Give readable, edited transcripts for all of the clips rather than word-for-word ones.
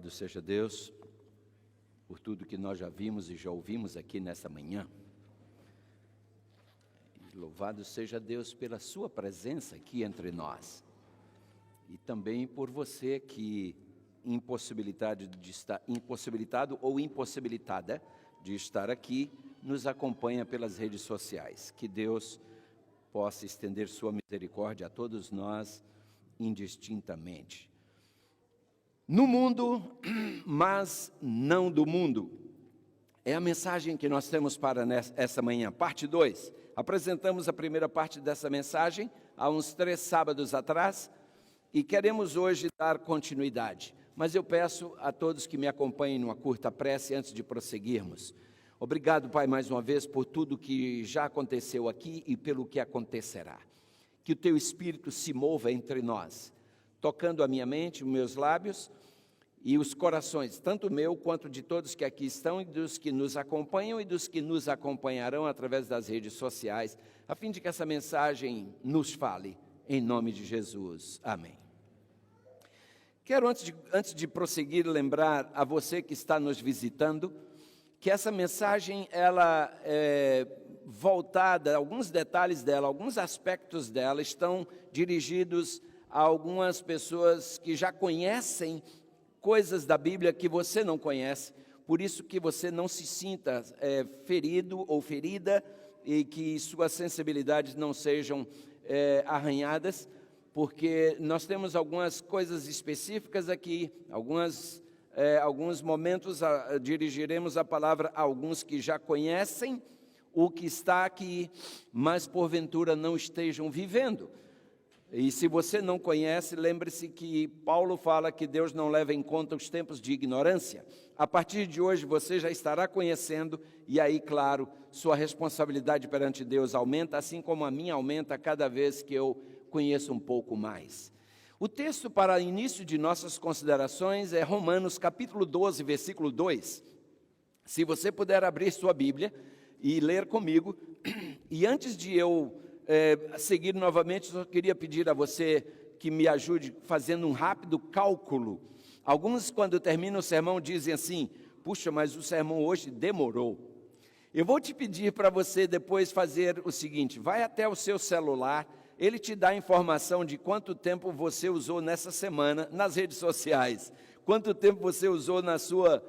Louvado seja Deus por tudo que nós já vimos e já ouvimos aqui nessa manhã. E louvado seja Deus pela sua presença aqui entre nós. E também por você que impossibilitado ou impossibilitada de estar aqui, nos acompanha pelas redes sociais. Que Deus possa estender sua misericórdia a todos nós indistintamente. No mundo, mas não do mundo. É a mensagem que nós temos para essa manhã, parte 2. Apresentamos a primeira parte dessa mensagem há uns 3 sábados atrás e queremos hoje dar continuidade. Mas eu peço a todos que me acompanhem numa curta prece antes de prosseguirmos. Obrigado, Pai, mais uma vez por tudo que já aconteceu aqui e pelo que acontecerá. Que o Teu Espírito se mova entre nós, tocando a minha mente, os meus lábios e os corações, tanto meu quanto de todos que aqui estão e dos que nos acompanham e dos que nos acompanharão através das redes sociais, a fim de que essa mensagem nos fale, em nome de Jesus. Amém. Quero, antes de prosseguir, lembrar a você que está nos visitando, que essa mensagem, ela é voltada, alguns detalhes dela, alguns aspectos dela estão dirigidos a algumas pessoas que já conhecem coisas da Bíblia que você não conhece, por isso que você não se sinta ferido ou ferida e que suas sensibilidades não sejam arranhadas, porque nós temos algumas coisas específicas aqui, alguns momentos dirigiremos a palavra a alguns que já conhecem o que está aqui, mas porventura não estejam vivendo. E se você não conhece, lembre-se que Paulo fala que Deus não leva em conta os tempos de ignorância. A partir de hoje você já estará conhecendo e aí, claro, sua responsabilidade perante Deus aumenta, assim como a minha aumenta cada vez que eu conheço um pouco mais. O texto para início de nossas considerações é Romanos capítulo 12, versículo 2. Se você puder abrir sua Bíblia e ler comigo, e antes de eu seguir novamente, eu queria pedir a você que me ajude fazendo um rápido cálculo. Alguns, quando terminam o sermão, dizem assim: puxa, mas o sermão hoje demorou. Eu vou te pedir para você depois fazer o seguinte: vai até o seu celular, ele te dá a informação de quanto tempo você usou nessa semana nas redes sociais, quanto tempo você usou na sua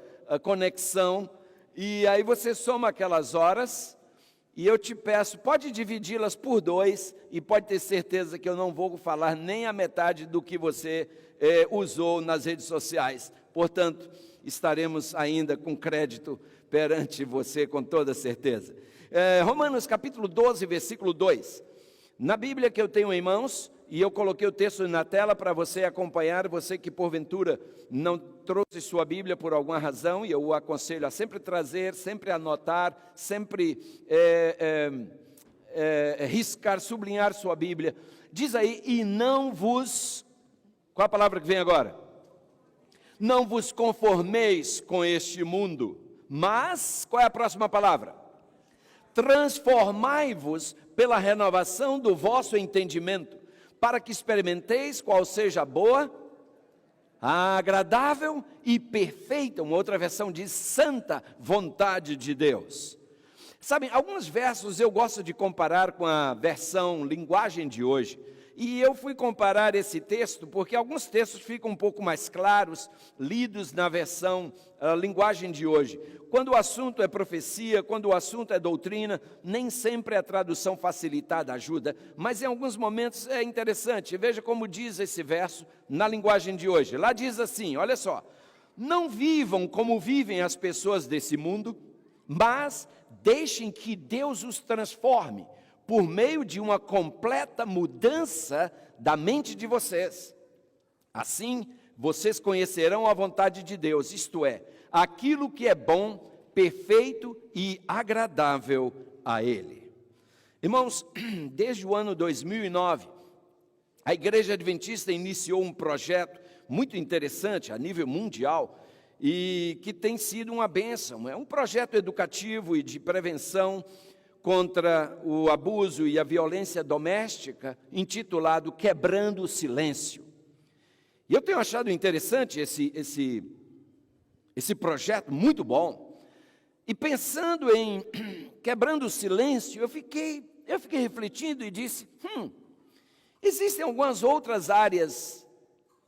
conexão, e aí você soma aquelas horas. E eu te peço, pode dividi-las por 2 e pode ter certeza que eu não vou falar nem a metade do que você usou nas redes sociais. Portanto, estaremos ainda com crédito perante você com toda certeza. Romanos capítulo 12, versículo 2. Na Bíblia que eu tenho em mãos, e eu coloquei o texto na tela para você acompanhar, você que porventura não trouxe sua Bíblia por alguma razão, e eu o aconselho a sempre trazer, sempre anotar, sempre riscar, sublinhar sua Bíblia. Diz aí, e não vos, qual a palavra que vem agora? Não vos conformeis com este mundo, mas, qual é a próxima palavra? Transformai-vos pela renovação do vosso entendimento, para que experimenteis qual seja a boa, a agradável e perfeita, uma outra versão diz santa vontade de Deus. Sabem, alguns versos eu gosto de comparar com a versão linguagem de hoje, e eu fui comparar esse texto porque alguns textos ficam um pouco mais claros, lidos na versão linguagem de hoje. Quando o assunto é profecia, quando o assunto é doutrina, nem sempre a tradução facilitada ajuda, mas em alguns momentos é interessante. Veja como diz esse verso na linguagem de hoje. Lá diz assim, olha só: não vivam como vivem as pessoas desse mundo, mas deixem que Deus os transforme por meio de uma completa mudança da mente de vocês. Assim, vocês conhecerão a vontade de Deus, isto é, aquilo que é bom, perfeito e agradável a Ele. Irmãos, desde o ano 2009, a Igreja Adventista iniciou um projeto muito interessante a nível mundial e que tem sido uma bênção. É um projeto educativo e de prevenção contra o abuso e a violência doméstica, intitulado Quebrando o Silêncio. E eu tenho achado interessante esse projeto muito bom. E pensando em quebrando o silêncio, eu fiquei refletindo e disse, existem algumas outras áreas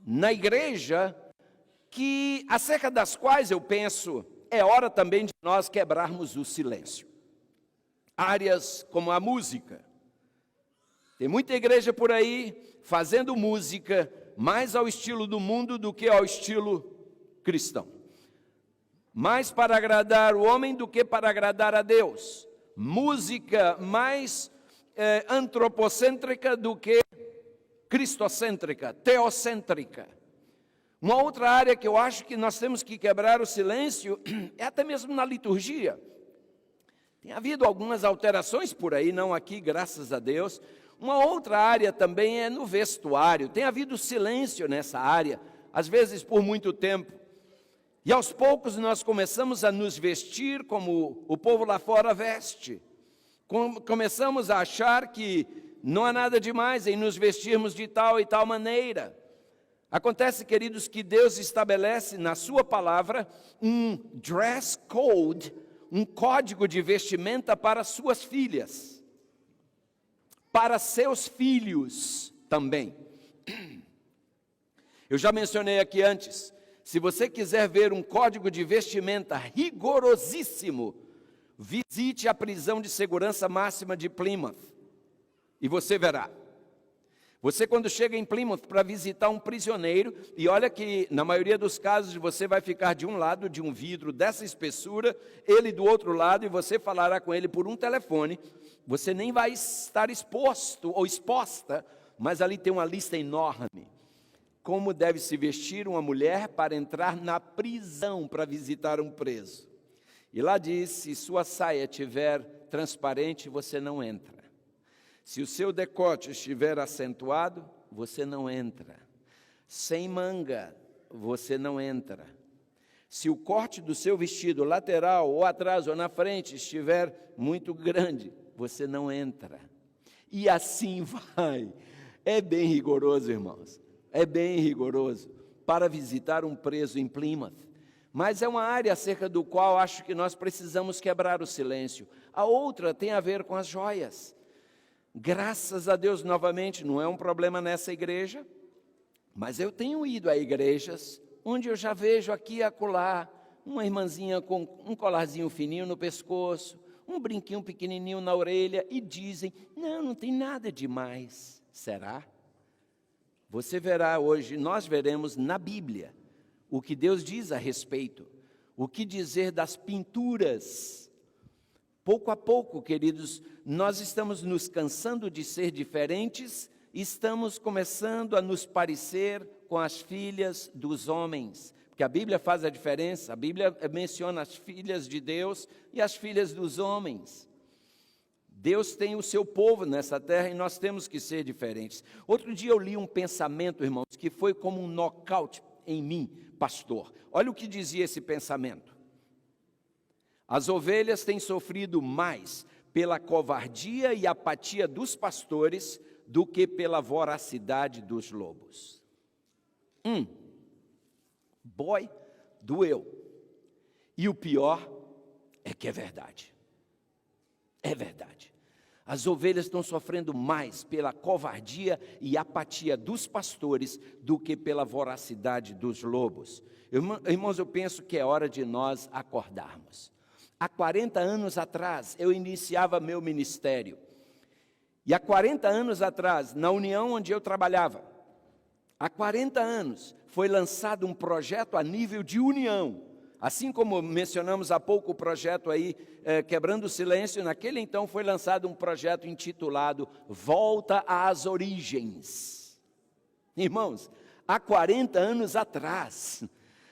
na igreja acerca das quais eu penso, é hora também de nós quebrarmos o silêncio. Áreas como a música. Tem muita igreja por aí fazendo música mais ao estilo do mundo do que ao estilo cristão. Mais para agradar o homem do que para agradar a Deus. Música mais antropocêntrica do que cristocêntrica, teocêntrica. Uma outra área que eu acho que nós temos que quebrar o silêncio é até mesmo na liturgia. Tem havido algumas alterações por aí, não aqui, graças a Deus. Uma outra área também é no vestuário. Tem havido silêncio nessa área, às vezes por muito tempo. E aos poucos nós começamos a nos vestir como o povo lá fora veste. Começamos a achar que não há nada demais em nos vestirmos de tal e tal maneira. Acontece, queridos, que Deus estabelece na sua palavra um dress code, um código de vestimenta para suas filhas, para seus filhos também. Eu já mencionei aqui antes, se você quiser ver um código de vestimenta rigorosíssimo, visite a prisão de segurança máxima de Plymouth, e você verá. Você, quando chega em Plymouth para visitar um prisioneiro, e olha que na maioria dos casos você vai ficar de um lado de um vidro dessa espessura, ele do outro lado, e você falará com ele por um telefone. Você nem vai estar exposto ou exposta, mas ali tem uma lista enorme. Como deve se vestir uma mulher para entrar na prisão para visitar um preso. E lá diz, se sua saia estiver transparente, você não entra. Se o seu decote estiver acentuado, você não entra. Sem manga, você não entra. Se o corte do seu vestido lateral, ou atrás, ou na frente, estiver muito grande, você não entra. E assim vai. É bem rigoroso, irmãos. É bem rigoroso para visitar um preso em Plymouth. Mas é uma área acerca do qual acho que nós precisamos quebrar o silêncio. A outra tem a ver com as joias. Graças a Deus, novamente, não é um problema nessa igreja, mas eu tenho ido a igrejas onde eu já vejo aqui e acolá uma irmãzinha com um colarzinho fininho no pescoço, um brinquinho pequenininho na orelha e dizem, não tem nada demais. Será? Você verá hoje, nós veremos na Bíblia o que Deus diz a respeito, o que dizer das pinturas. Pouco a pouco, queridos, nós estamos nos cansando de ser diferentes, estamos começando a nos parecer com as filhas dos homens, porque a Bíblia faz a diferença, a Bíblia menciona as filhas de Deus e as filhas dos homens. Deus tem o seu povo nessa terra e nós temos que ser diferentes. Outro dia eu li um pensamento, irmãos, que foi como um nocaute em mim, pastor. Olha o que dizia esse pensamento. As ovelhas têm sofrido mais pela covardia e apatia dos pastores do que pela voracidade dos lobos. Boy, doeu. E o pior é que é verdade. É verdade. As ovelhas estão sofrendo mais pela covardia e apatia dos pastores do que pela voracidade dos lobos. Irmãos, eu penso que é hora de nós acordarmos. Há 40 anos atrás, eu iniciava meu ministério. E há 40 anos atrás, na união onde eu trabalhava, há 40 anos, foi lançado um projeto a nível de união. Assim como mencionamos há pouco o projeto aí, Quebrando o Silêncio, naquele então foi lançado um projeto intitulado Volta às Origens. Irmãos, há 40 anos atrás,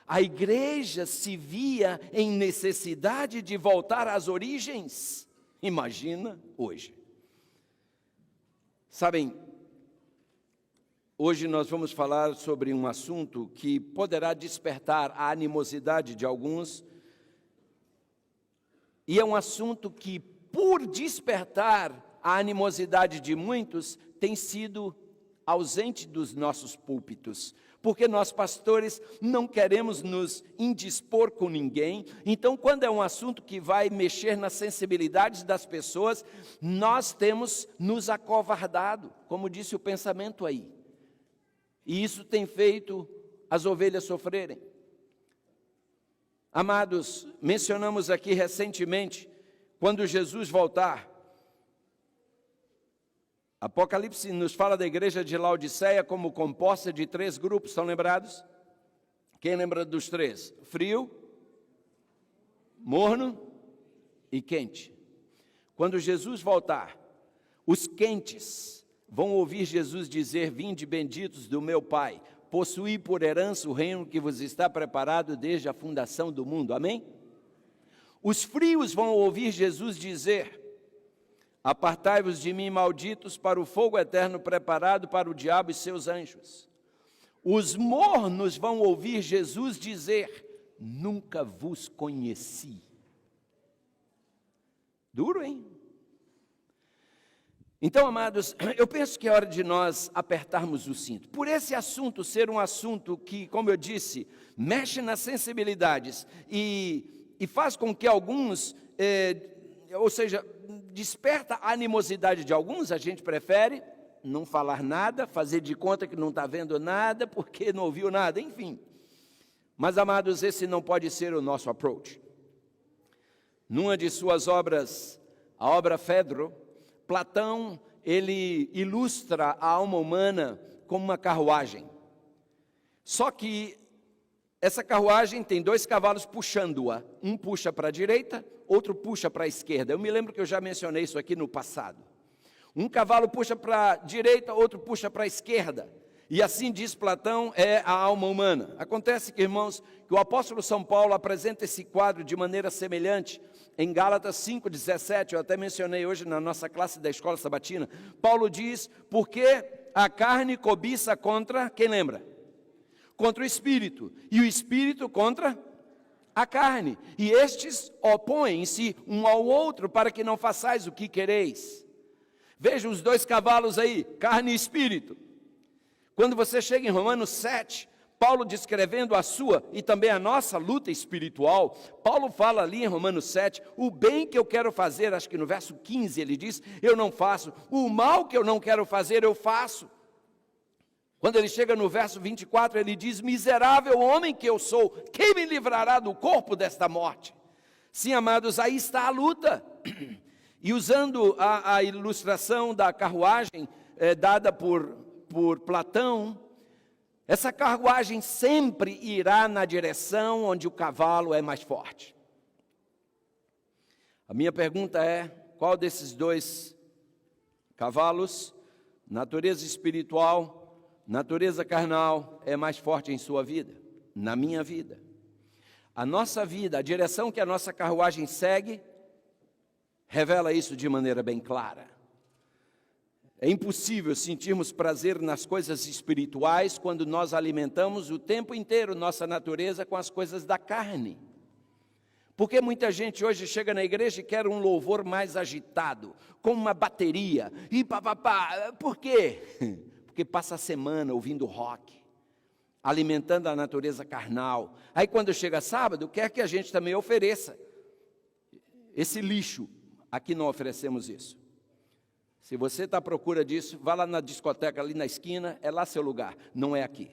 a igreja se via em necessidade de voltar às origens. Imagina hoje. Sabem, hoje nós vamos falar sobre um assunto que poderá despertar a animosidade de alguns. E é um assunto que, por despertar a animosidade de muitos, tem sido ausente dos nossos púlpitos, porque nós, pastores, não queremos nos indispor com ninguém. Então, quando é um assunto que vai mexer nas sensibilidades das pessoas, nós temos nos acovardado, como disse o pensamento aí. E isso tem feito as ovelhas sofrerem. Amados, mencionamos aqui recentemente, quando Jesus voltar, Apocalipse nos fala da igreja de Laodiceia como composta de 3 grupos, estão lembrados? Quem lembra dos 3? Frio, morno e quente. Quando Jesus voltar, os quentes vão ouvir Jesus dizer: vinde benditos do meu Pai, possuí por herança o reino que vos está preparado desde a fundação do mundo. Amém? Os frios vão ouvir Jesus dizer: apartai-vos de mim, malditos, para o fogo eterno preparado para o diabo e seus anjos. Os mornos vão ouvir Jesus dizer: nunca vos conheci. Duro, hein? Então, amados, eu penso que é hora de nós apertarmos o cinto. Por esse assunto ser um assunto que, como eu disse, mexe nas sensibilidades e faz com que alguns, ou seja, desperta a animosidade de alguns, a gente prefere não falar nada, fazer de conta que não está vendo nada, porque não ouviu nada, enfim. Mas, amados, esse não pode ser o nosso approach. Numa de suas obras, a obra Fedro, Platão, ele ilustra a alma humana como uma carruagem. Só que essa carruagem tem 2 cavalos puxando-a. Um puxa para a direita, outro puxa para a esquerda. Eu me lembro que eu já mencionei isso aqui no passado. Um cavalo puxa para a direita, outro puxa para a esquerda. E assim diz Platão, é a alma humana. Acontece que, irmãos, que o apóstolo São Paulo apresenta esse quadro de maneira semelhante em Gálatas 5,17, eu até mencionei hoje na nossa classe da escola sabatina. Paulo diz: porque a carne cobiça contra, quem lembra? Contra o espírito, e o espírito contra a carne. E estes opõem-se um ao outro para que não façais o que quereis. Veja os 2 cavalos aí, carne e espírito. Quando você chega em Romanos 7, Paulo descrevendo a sua e também a nossa luta espiritual, Paulo fala ali em Romanos 7, o bem que eu quero fazer, acho que no verso 15 ele diz, eu não faço, o mal que eu não quero fazer, eu faço. Quando ele chega no verso 24, ele diz, miserável homem que eu sou, quem me livrará do corpo desta morte? Sim, amados, aí está a luta. E usando a ilustração da carruagem dada por Platão, essa carruagem sempre irá na direção onde o cavalo é mais forte. A minha pergunta é, qual desses 2 cavalos, natureza espiritual, natureza carnal, é mais forte em sua vida? Na minha vida. A nossa vida, a direção que a nossa carruagem segue, revela isso de maneira bem clara. É impossível sentirmos prazer nas coisas espirituais quando nós alimentamos o tempo inteiro nossa natureza com as coisas da carne. Porque muita gente hoje chega na igreja e quer um louvor mais agitado, com uma bateria, e papapá. Por quê? Porque passa a semana ouvindo rock, alimentando a natureza carnal. Aí quando chega sábado, quer que a gente também ofereça esse lixo. Aqui não oferecemos isso. Se você está à procura disso, vá lá na discoteca, ali na esquina, é lá seu lugar, não é aqui.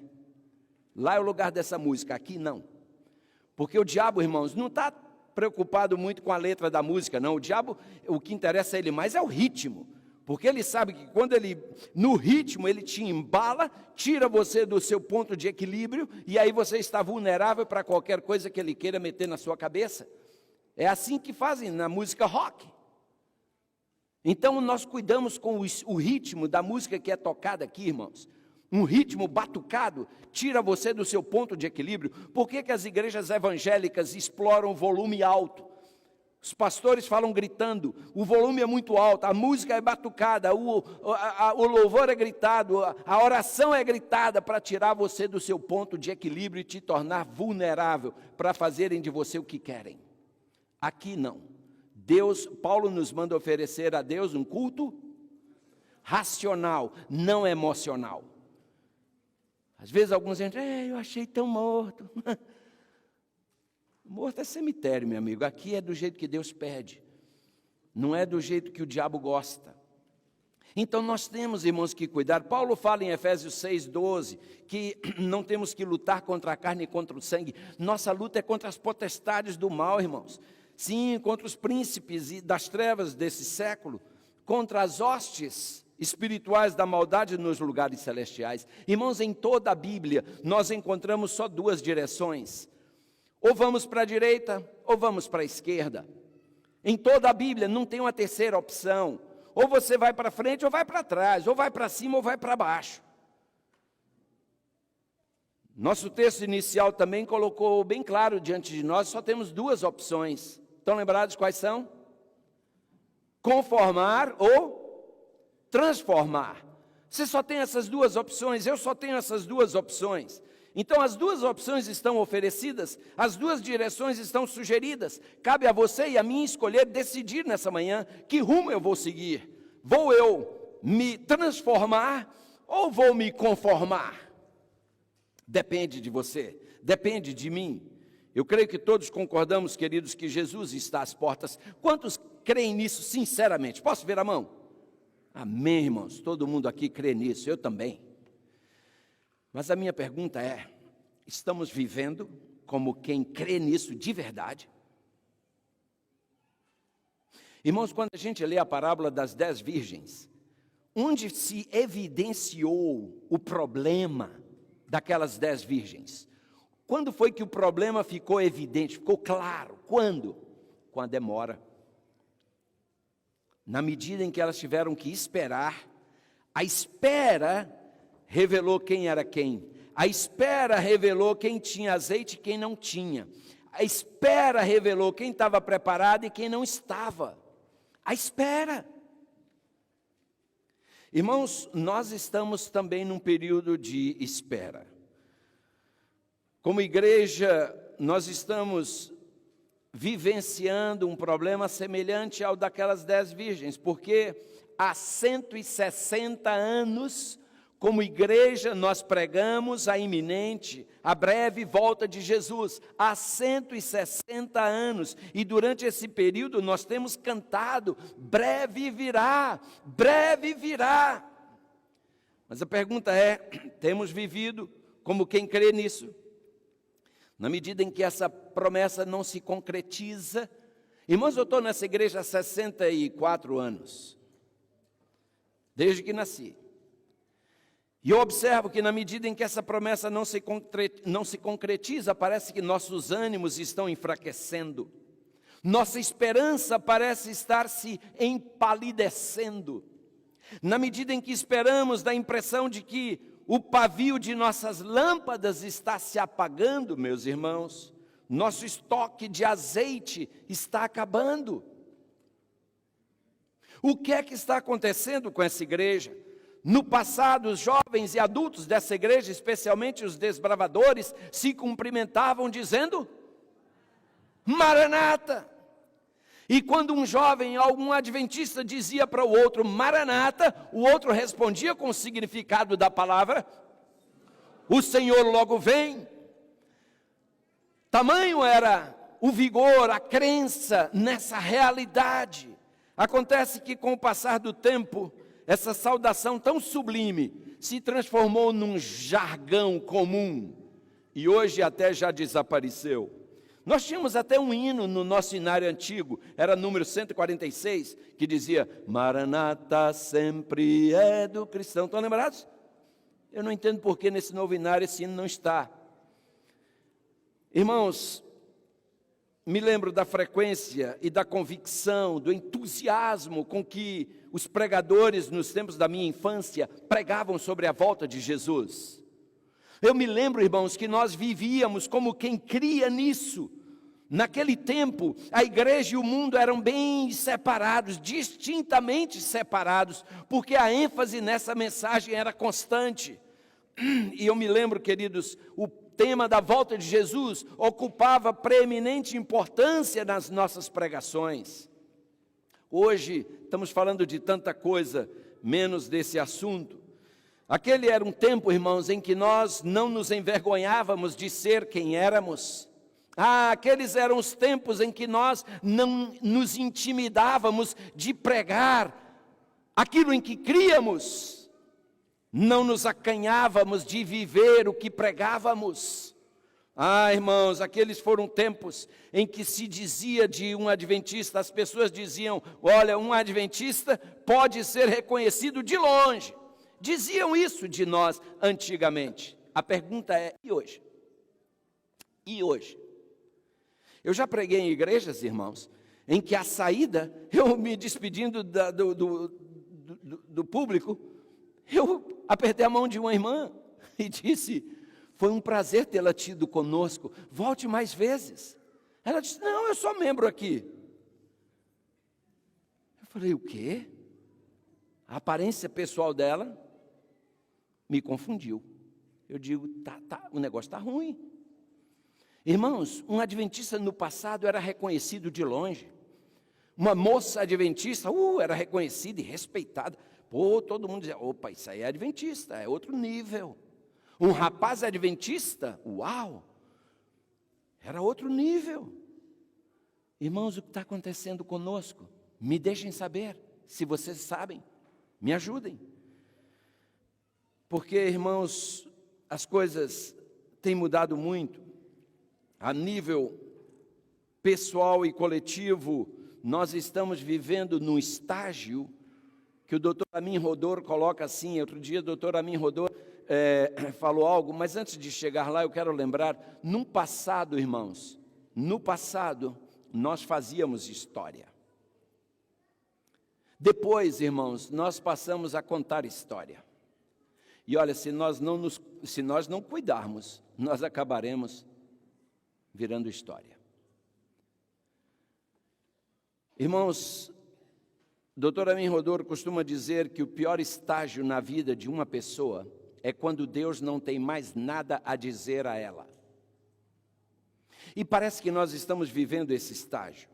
Lá é o lugar dessa música, aqui não. Porque o diabo, irmãos, não está preocupado muito com a letra da música, não. O diabo, o que interessa a ele mais é o ritmo. Porque ele sabe que quando ele, no ritmo, ele te embala, tira você do seu ponto de equilíbrio, e aí você está vulnerável para qualquer coisa que ele queira meter na sua cabeça. É assim que fazem na música rock. Então, nós cuidamos com o ritmo da música que é tocada aqui, irmãos. Um ritmo batucado tira você do seu ponto de equilíbrio. Por que as igrejas evangélicas exploram o volume alto? Os pastores falam gritando, o volume é muito alto, a música é batucada, o louvor é gritado, a oração é gritada para tirar você do seu ponto de equilíbrio e te tornar vulnerável para fazerem de você o que querem. Aqui não. Paulo nos manda oferecer a Deus um culto racional, não emocional. Às vezes alguns dizem, eu achei tão morto. Morto é cemitério, meu amigo. Aqui é do jeito que Deus pede. Não é do jeito que o diabo gosta. Então nós temos, irmãos, que cuidar. Paulo fala em Efésios 6,12, que não temos que lutar contra a carne e contra o sangue. Nossa luta é contra as potestades do mal, irmãos. Sim, contra os príncipes das trevas desse século, contra as hostes espirituais da maldade nos lugares celestiais. Irmãos, em toda a Bíblia, nós encontramos só duas direções. Ou vamos para a direita, ou vamos para a esquerda. Em toda a Bíblia, não tem uma terceira opção. Ou você vai para frente, ou vai para trás. Ou vai para cima, ou vai para baixo. Nosso texto inicial também colocou bem claro diante de nós, só temos duas opções. Estão lembrados quais são? Conformar ou transformar. Você só tem essas duas opções, eu só tenho essas duas opções. Então as duas opções estão oferecidas, as duas direções estão sugeridas. Cabe a você e a mim escolher, decidir nessa manhã que rumo eu vou seguir. Vou eu me transformar ou vou me conformar? Depende de você, depende de mim. Eu creio que todos concordamos, queridos, que Jesus está às portas. Quantos creem nisso sinceramente? Posso ver a mão? Amém, irmãos, todo mundo aqui crê nisso, eu também. Mas a minha pergunta é, estamos vivendo como quem crê nisso de verdade? Irmãos, quando a gente lê a parábola das 10 virgens, onde se evidenciou o problema daquelas 10 virgens? Quando foi que o problema ficou evidente, ficou claro? Quando? Com a demora. Na medida em que elas tiveram que esperar, a espera revelou quem era quem. A espera revelou quem tinha azeite e quem não tinha. A espera revelou quem estava preparado e quem não estava. A espera. Irmãos, nós estamos também num período de espera. Como igreja, nós estamos vivenciando um problema semelhante ao daquelas 10 virgens, porque há 160 anos, como igreja, nós pregamos a iminente, a breve volta de Jesus. Há 160 anos, e durante esse período nós temos cantado, breve virá, breve virá. Mas a pergunta é, temos vivido como quem crê nisso? Na medida em que essa promessa não se concretiza, irmãos, eu estou nessa igreja há 64 anos, desde que nasci. E eu observo que na medida em que essa promessa não se concretiza, parece que nossos ânimos estão enfraquecendo. Nossa esperança parece estar se empalidecendo. Na medida em que esperamos, dá a impressão de que o pavio de nossas lâmpadas está se apagando, meus irmãos. Nosso estoque de azeite está acabando. O que é que está acontecendo com essa igreja? No passado, os jovens e adultos dessa igreja, especialmente os desbravadores, se cumprimentavam dizendo, Maranata. E quando um jovem, algum adventista dizia para o outro, Maranata, o outro respondia com o significado da palavra, o Senhor logo vem. Tamanho era o vigor, a crença nessa realidade. Acontece que com o passar do tempo, essa saudação tão sublime se transformou num jargão comum e hoje até já desapareceu. Nós tínhamos até um hino no nosso hinário antigo, era número 146, que dizia, Maranata sempre é do cristão. Estão lembrados? Eu não entendo por que nesse novo hinário esse hino não está. Irmãos, me lembro da frequência e da convicção, do entusiasmo com que os pregadores nos tempos da minha infância pregavam sobre a volta de Jesus. Eu me lembro, irmãos, que nós vivíamos como quem cria nisso. Naquele tempo, a igreja e o mundo eram bem separados, distintamente separados, porque a ênfase nessa mensagem era constante. E eu me lembro, queridos, o tema da volta de Jesus ocupava preeminente importância nas nossas pregações. Hoje, estamos falando de tanta coisa, menos desse assunto. Aquele era um tempo, irmãos, em que nós não nos envergonhávamos de ser quem éramos. Aqueles eram os tempos em que nós não nos intimidávamos de pregar aquilo em que críamos. Não nos acanhávamos de viver o que pregávamos. Irmãos, aqueles foram tempos em que se dizia de um adventista, as pessoas diziam, olha, um adventista pode ser reconhecido de longe. Diziam isso de nós antigamente. A pergunta é, e hoje? E hoje? Eu já preguei em igrejas, irmãos, em que a saída, eu me despedindo do público, eu apertei a mão de uma irmã e disse, foi um prazer tê-la tido conosco, volte mais vezes. Ela disse, não, eu sou membro aqui. Eu falei, o quê? A aparência pessoal dela me confundiu. Eu digo, o negócio está ruim. Irmãos, um adventista no passado era reconhecido de longe. Uma moça adventista, era reconhecida e respeitada. Todo mundo dizia, opa, isso aí é adventista, é outro nível. Um rapaz adventista, uau, era outro nível. Irmãos, o que está acontecendo conosco? Me deixem saber, se vocês sabem, me ajudem. Porque, irmãos, as coisas têm mudado muito. A nível pessoal e coletivo, nós estamos vivendo num estágio que o doutor Amin Rodor coloca assim. Outro dia o doutor Amin Rodor falou algo, mas antes de chegar lá eu quero lembrar, no passado, irmãos, no passado nós fazíamos história. Depois, irmãos, nós passamos a contar história. E olha, se nós não cuidarmos, nós acabaremos virando história. Irmãos, doutor Amin Rodor costuma dizer que o pior estágio na vida de uma pessoa é quando Deus não tem mais nada a dizer a ela. E parece que nós estamos vivendo esse estágio,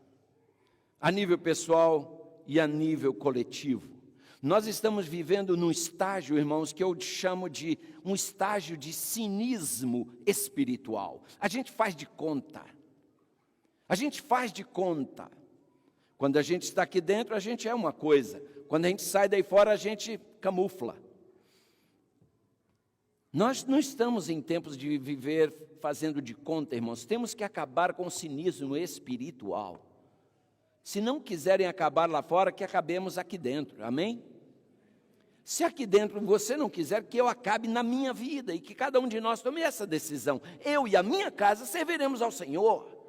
a nível pessoal e a nível coletivo. Nós estamos vivendo num estágio, irmãos, que eu chamo de um estágio de cinismo espiritual. A gente faz de conta. A gente faz de conta. Quando a gente está aqui dentro, a gente é uma coisa. Quando a gente sai daí fora, a gente camufla. Nós não estamos em tempos de viver fazendo de conta, irmãos. Temos que acabar com o cinismo espiritual. Se não quiserem acabar lá fora, que acabemos aqui dentro. Amém? Se aqui dentro você não quiser que eu acabe na minha vida e que cada um de nós tome essa decisão, eu e a minha casa serviremos ao Senhor.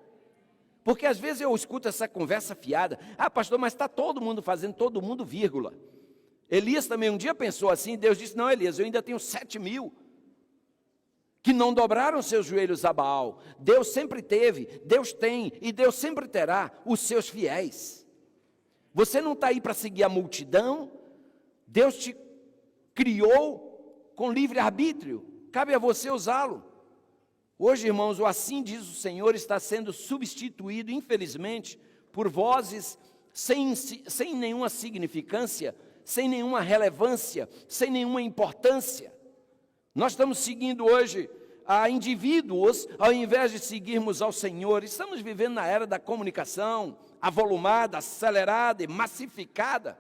Porque às vezes eu escuto essa conversa fiada, pastor, mas está todo mundo fazendo, todo mundo, vírgula. Elias também um dia pensou assim, Deus disse, não, Elias, eu ainda tenho 7.000 que não dobraram seus joelhos a Baal. Deus sempre teve, Deus tem e Deus sempre terá os seus fiéis. Você não está aí para seguir a multidão. Deus te criou com livre-arbítrio, cabe a você usá-lo. Hoje, irmãos, o assim diz o Senhor está sendo substituído, infelizmente, por vozes sem nenhuma significância, sem nenhuma relevância, sem nenhuma importância. Nós estamos seguindo hoje a indivíduos, ao invés de seguirmos ao Senhor. Estamos vivendo na era da comunicação, avolumada, acelerada e massificada.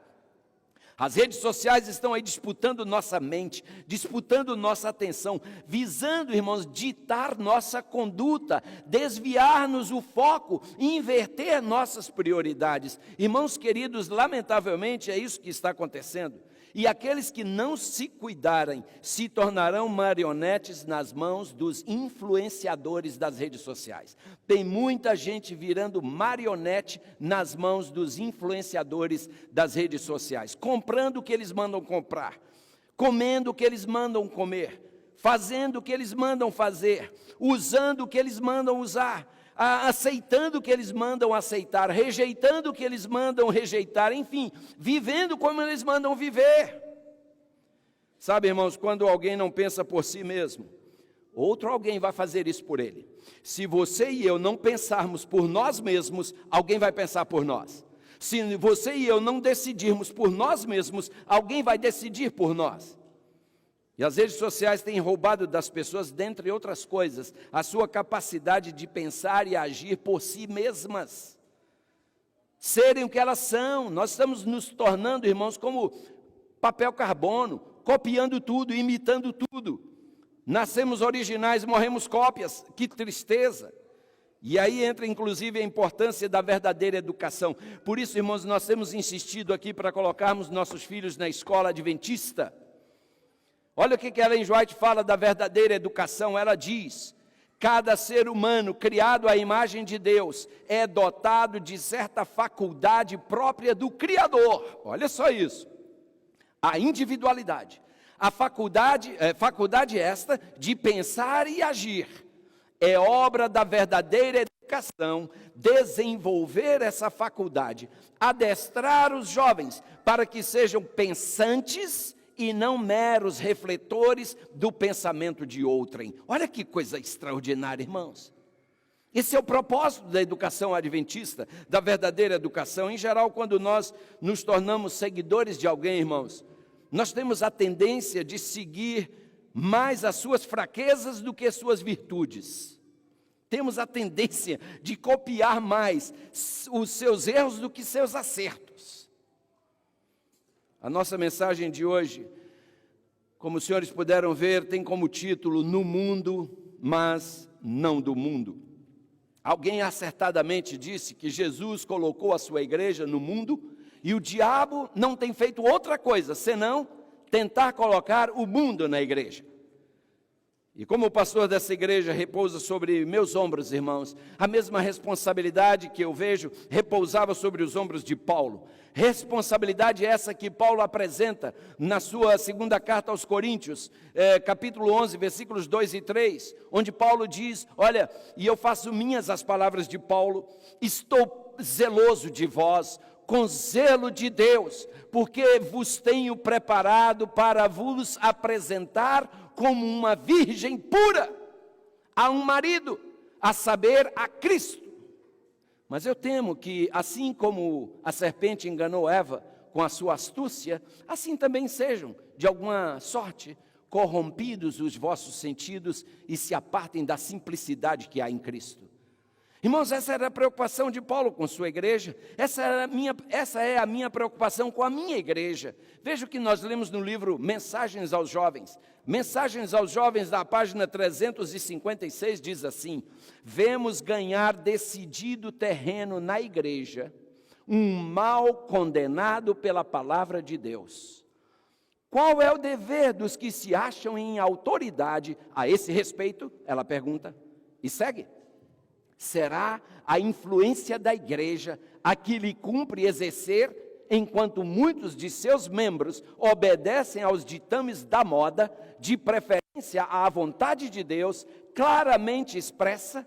As redes sociais estão aí disputando nossa mente, disputando nossa atenção, visando, irmãos, ditar nossa conduta, desviar-nos o foco e inverter nossas prioridades. Irmãos queridos, lamentavelmente é isso que está acontecendo. E aqueles que não se cuidarem se tornarão marionetes nas mãos dos influenciadores das redes sociais. Tem muita gente virando marionete nas mãos dos influenciadores das redes sociais, comprando o que eles mandam comprar, comendo o que eles mandam comer, fazendo o que eles mandam fazer, usando o que eles mandam usar, aceitando o que eles mandam aceitar, rejeitando o que eles mandam rejeitar, enfim, vivendo como eles mandam viver. Sabe, irmãos, quando alguém não pensa por si mesmo, outro alguém vai fazer isso por ele. Se você e eu não pensarmos por nós mesmos, alguém vai pensar por nós. Se você e eu não decidirmos por nós mesmos, alguém vai decidir por nós. E as redes sociais têm roubado das pessoas, dentre outras coisas, a sua capacidade de pensar e agir por si mesmas. Serem o que elas são. Nós estamos nos tornando, irmãos, como papel carbono, copiando tudo, imitando tudo. Nascemos originais, morremos cópias. Que tristeza! E aí entra, inclusive, a importância da verdadeira educação. Por isso, irmãos, nós temos insistido aqui para colocarmos nossos filhos na escola adventista. Olha o que Ellen White fala da verdadeira educação. Ela diz: cada ser humano criado à imagem de Deus é dotado de certa faculdade própria do Criador. Olha só isso. A individualidade. A faculdade esta de pensar e agir. É obra da verdadeira educação desenvolver essa faculdade, adestrar os jovens para que sejam pensantes e não meros refletores do pensamento de outrem. Olha que coisa extraordinária, irmãos. Esse é o propósito da educação adventista, da verdadeira educação. Em geral, quando nós nos tornamos seguidores de alguém, irmãos, nós temos a tendência de seguir mais as suas fraquezas do que as suas virtudes. Temos a tendência de copiar mais os seus erros do que seus acertos. A nossa mensagem de hoje, como os senhores puderam ver, tem como título: No mundo, mas não do mundo. Alguém acertadamente disse que Jesus colocou a sua igreja no mundo e o diabo não tem feito outra coisa senão tentar colocar o mundo na igreja. E como o pastor dessa igreja repousa sobre meus ombros, irmãos, a mesma responsabilidade que eu vejo repousava sobre os ombros de Paulo. Responsabilidade essa que Paulo apresenta na sua segunda carta aos Coríntios, capítulo 11, versículos 2 e 3, onde Paulo diz: olha, e eu faço minhas as palavras de Paulo, estou zeloso de vós, com zelo de Deus, porque vos tenho preparado para vos apresentar como uma virgem pura a um marido, a saber, a Cristo. Mas eu temo que, assim como a serpente enganou Eva com a sua astúcia, assim também sejam, de alguma sorte, corrompidos os vossos sentidos e se apartem da simplicidade que há em Cristo. Irmãos, essa era a preocupação de Paulo com sua igreja, essa é a minha preocupação com a minha igreja. Veja o que nós lemos no livro Mensagens aos Jovens. Mensagens aos Jovens, da página 356, diz assim: vemos ganhar decidido terreno na igreja um mal condenado pela palavra de Deus. Qual é o dever dos que se acham em autoridade a esse respeito? Ela pergunta e segue. Será a influência da igreja a que lhe cumpre exercer, enquanto muitos de seus membros obedecem aos ditames da moda, de preferência à vontade de Deus, claramente expressa?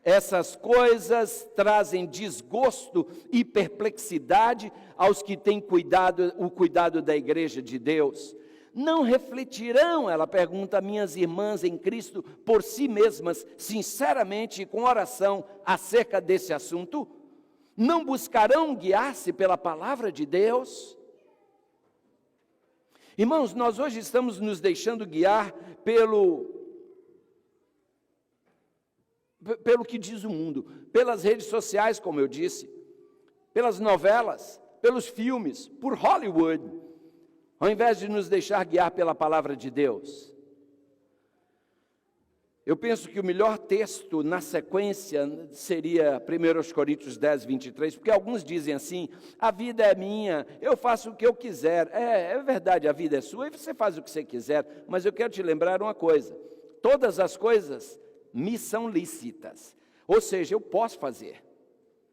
Essas coisas trazem desgosto e perplexidade aos que têm o cuidado da igreja de Deus. Não refletirão, ela pergunta, minhas irmãs em Cristo, por si mesmas, sinceramente e com oração, acerca desse assunto? Não buscarão guiar-se pela palavra de Deus? Irmãos, nós hoje estamos nos deixando guiar pelo que diz o mundo, pelas redes sociais, como eu disse, pelas novelas, pelos filmes, por Hollywood, ao invés de nos deixar guiar pela palavra de Deus. Eu penso que o melhor texto na sequência seria 1 Coríntios 10, 23, porque alguns dizem assim: a vida é minha, eu faço o que eu quiser. É verdade, a vida é sua e você faz o que você quiser, mas eu quero te lembrar uma coisa: todas as coisas me são lícitas, ou seja, eu posso fazer,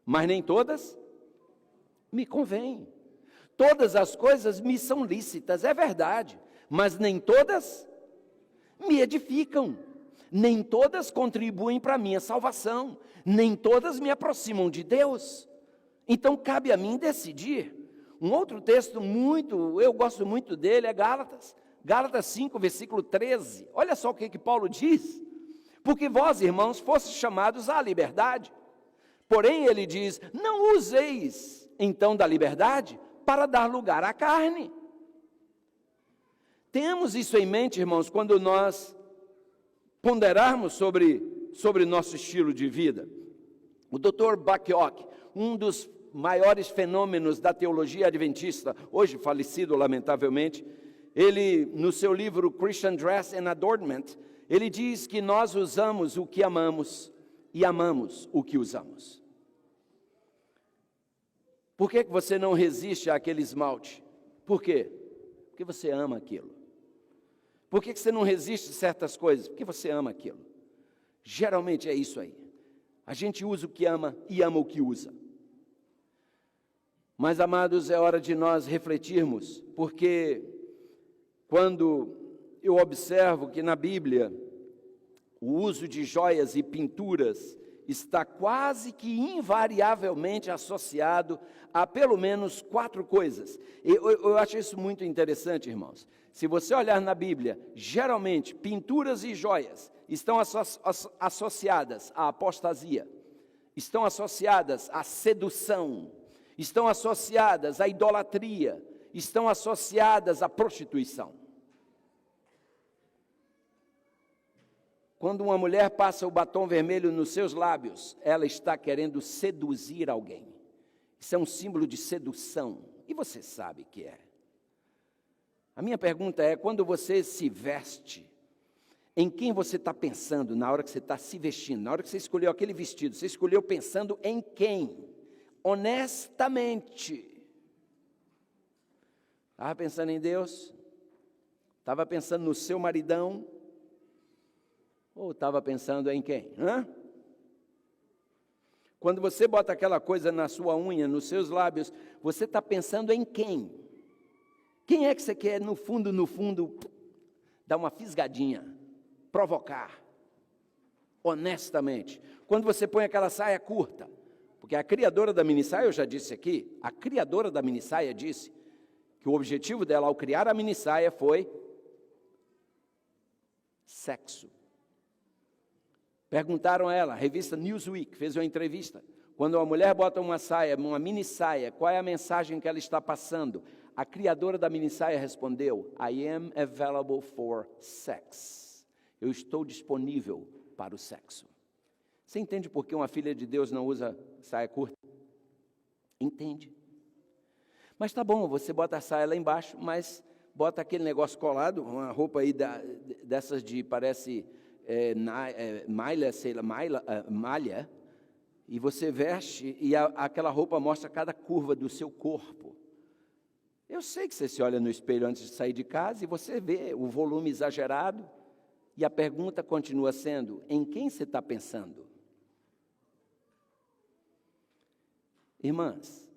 mas nem todas me convêm. Todas as coisas me são lícitas, é verdade, mas nem todas me edificam, nem todas contribuem para a minha salvação, nem todas me aproximam de Deus. Então cabe a mim decidir. Um outro texto eu gosto muito dele, é Gálatas 5, versículo 13. Olha só o que Paulo diz: porque vós, irmãos, fostes chamados à liberdade. Porém, ele diz: não useis então, da liberdade para dar lugar à carne. Tenhamos isso em mente, irmãos, quando nós ponderarmos sobre nosso estilo de vida. O Dr. Bacchiocchi, um dos maiores fenômenos da teologia adventista, hoje falecido lamentavelmente, ele, no seu livro Christian Dress and Adornment, ele diz que nós usamos o que amamos e amamos o que usamos. Por que você não resiste àquele esmalte? Por quê? Porque você ama aquilo. Por que você não resiste a certas coisas? Porque você ama aquilo. Geralmente é isso aí. A gente usa o que ama e ama o que usa. Mas, amados, é hora de nós refletirmos, porque quando eu observo que na Bíblia o uso de joias e pinturas está quase que invariavelmente associado a pelo menos 4 coisas. Eu acho isso muito interessante, irmãos. Se você olhar na Bíblia, geralmente pinturas e joias estão associadas à apostasia, estão associadas à sedução, estão associadas à idolatria, estão associadas à prostituição. Quando uma mulher passa o batom vermelho nos seus lábios, ela está querendo seduzir alguém. Isso é um símbolo de sedução, e você sabe que é. A minha pergunta é, quando você se veste, em quem você está pensando na hora que você está se vestindo? Na hora que você escolheu aquele vestido, você escolheu pensando em quem? Honestamente. Estava pensando em Deus? Estava pensando no seu maridão? Ou estava pensando em quem? Quando você bota aquela coisa na sua unha, nos seus lábios, você está pensando em quem? Quem é que você quer, no fundo, dar uma fisgadinha, provocar? Honestamente. Quando você põe aquela saia curta, porque a criadora da minissaia, eu já disse aqui, a criadora da minissaia disse que o objetivo dela ao criar a minissaia foi sexo. Perguntaram a ela, a revista Newsweek fez uma entrevista, quando uma mulher bota uma saia, uma minissaia, qual é a mensagem que ela está passando? A criadora da minissaia respondeu, I am available for sex. Eu estou disponível para o sexo. Você entende por que uma filha de Deus não usa saia curta? Entende. Mas tá bom, você bota a saia lá embaixo, mas bota aquele negócio colado, uma roupa aí dessas de, parece, malha, sei lá, malha, e você veste e aquela roupa mostra cada curva do seu corpo. Eu sei que você se olha no espelho antes de sair de casa e você vê o volume exagerado, e a pergunta continua sendo, em quem você está pensando? Irmãs,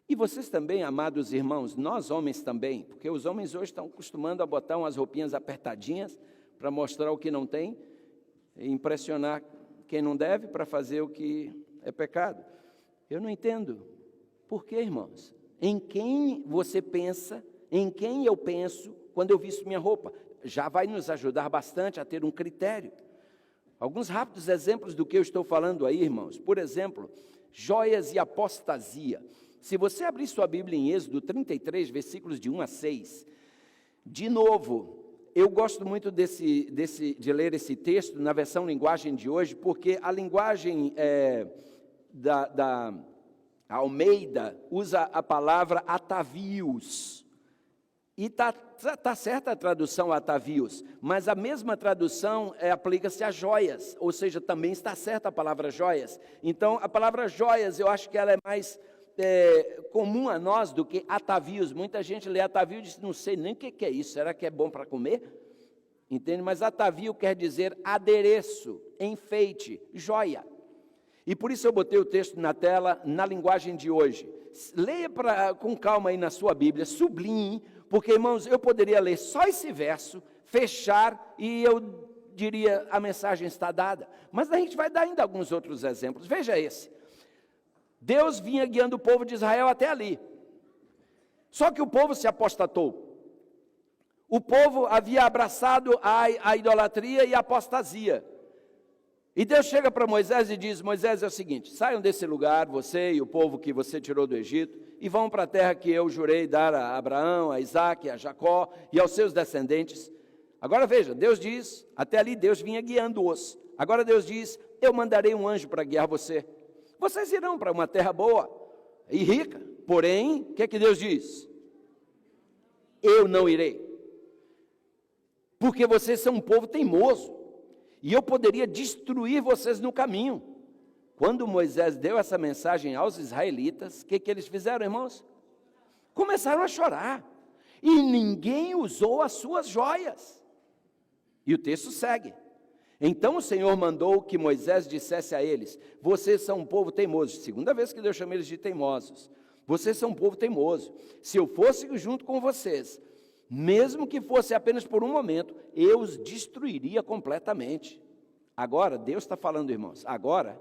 e vocês também, amados irmãos, nós homens também, porque os homens hoje estão acostumando a botar umas roupinhas apertadinhas para mostrar o que não tem, e impressionar quem não deve para fazer o que é pecado. Eu não entendo. Por quê, irmãos? Em quem você pensa, em quem eu penso quando eu visto minha roupa? Já vai nos ajudar bastante a ter um critério. Alguns rápidos exemplos do que eu estou falando aí, irmãos. Por exemplo, joias e apostasia. Se você abrir sua Bíblia em Êxodo 33, versículos de 1 a 6, de novo, eu gosto muito de ler esse texto na versão linguagem de hoje, porque a linguagem da Almeida usa a palavra atavios. E está certa a tradução atavios, mas a mesma tradução aplica-se a joias, ou seja, também está certa a palavra joias. Então, a palavra joias, eu acho que ela é mais comum a nós do que atavios. Muita gente lê atavio e diz, não sei nem o que é isso, será que é bom para comer? Entende? Mas atavio quer dizer adereço, enfeite, joia. E por isso eu botei o texto na tela, na linguagem de hoje. Leia com calma aí na sua Bíblia, sublinhe, porque, irmãos, eu poderia ler só esse verso, fechar, e eu diria, a mensagem está dada. Mas a gente vai dar ainda alguns outros exemplos. Veja esse. Deus vinha guiando o povo de Israel até ali. Só que o povo se apostatou. O povo havia abraçado a idolatria e a apostasia. E Deus chega para Moisés e diz: Moisés, é o seguinte, saiam desse lugar, você e o povo que você tirou do Egito, e vão para a terra que eu jurei dar a Abraão, a Isaque, a Jacó e aos seus descendentes. Agora veja, Deus diz, até ali Deus vinha guiando-os. Agora Deus diz: eu mandarei um anjo para guiar você. Vocês irão para uma terra boa e rica. Porém, o que é que Deus diz? Eu não irei. Porque vocês são um povo teimoso. E eu poderia destruir vocês no caminho. Quando Moisés deu essa mensagem aos israelitas, o que eles fizeram, irmãos? Começaram a chorar. E ninguém usou as suas joias. E o texto segue. Então o Senhor mandou que Moisés dissesse a eles: vocês são um povo teimoso. Segunda vez que Deus chama eles de teimosos. Vocês são um povo teimoso. Se eu fosse junto com vocês, mesmo que fosse apenas por um momento, eu os destruiria completamente. Agora, Deus está falando, irmãos, agora,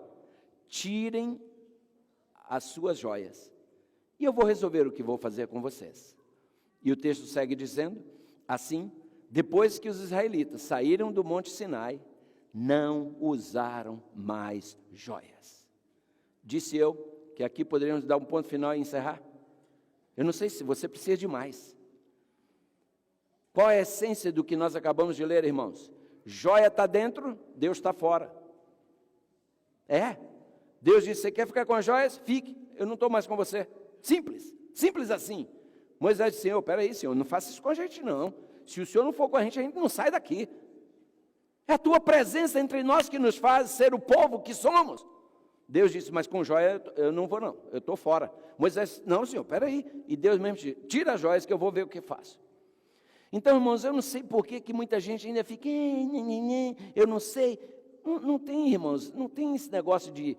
tirem as suas joias, e eu vou resolver o que vou fazer com vocês. E o texto segue dizendo, assim, depois que os israelitas saíram do Monte Sinai, não usaram mais joias. Disse eu que aqui poderíamos dar um ponto final e encerrar. Eu não sei se você precisa de mais. Qual é a essência do que nós acabamos de ler, irmãos? Joia está dentro, Deus está fora. Deus disse: você quer ficar com as joias? Fique, eu não estou mais com você. Simples, simples assim. Moisés disse: Senhor, peraí, Senhor, não faça isso com a gente não. Se o Senhor não for com a gente não sai daqui. É a tua presença entre nós que nos faz ser o povo que somos. Deus disse: mas com joia eu não vou não, eu estou fora. Moisés: não, Senhor, peraí. E Deus mesmo disse: tira as joias que eu vou ver o que faço. Então, irmãos, eu não sei por que muita gente ainda fica, eu não sei. Não tem, irmãos, não tem esse negócio de,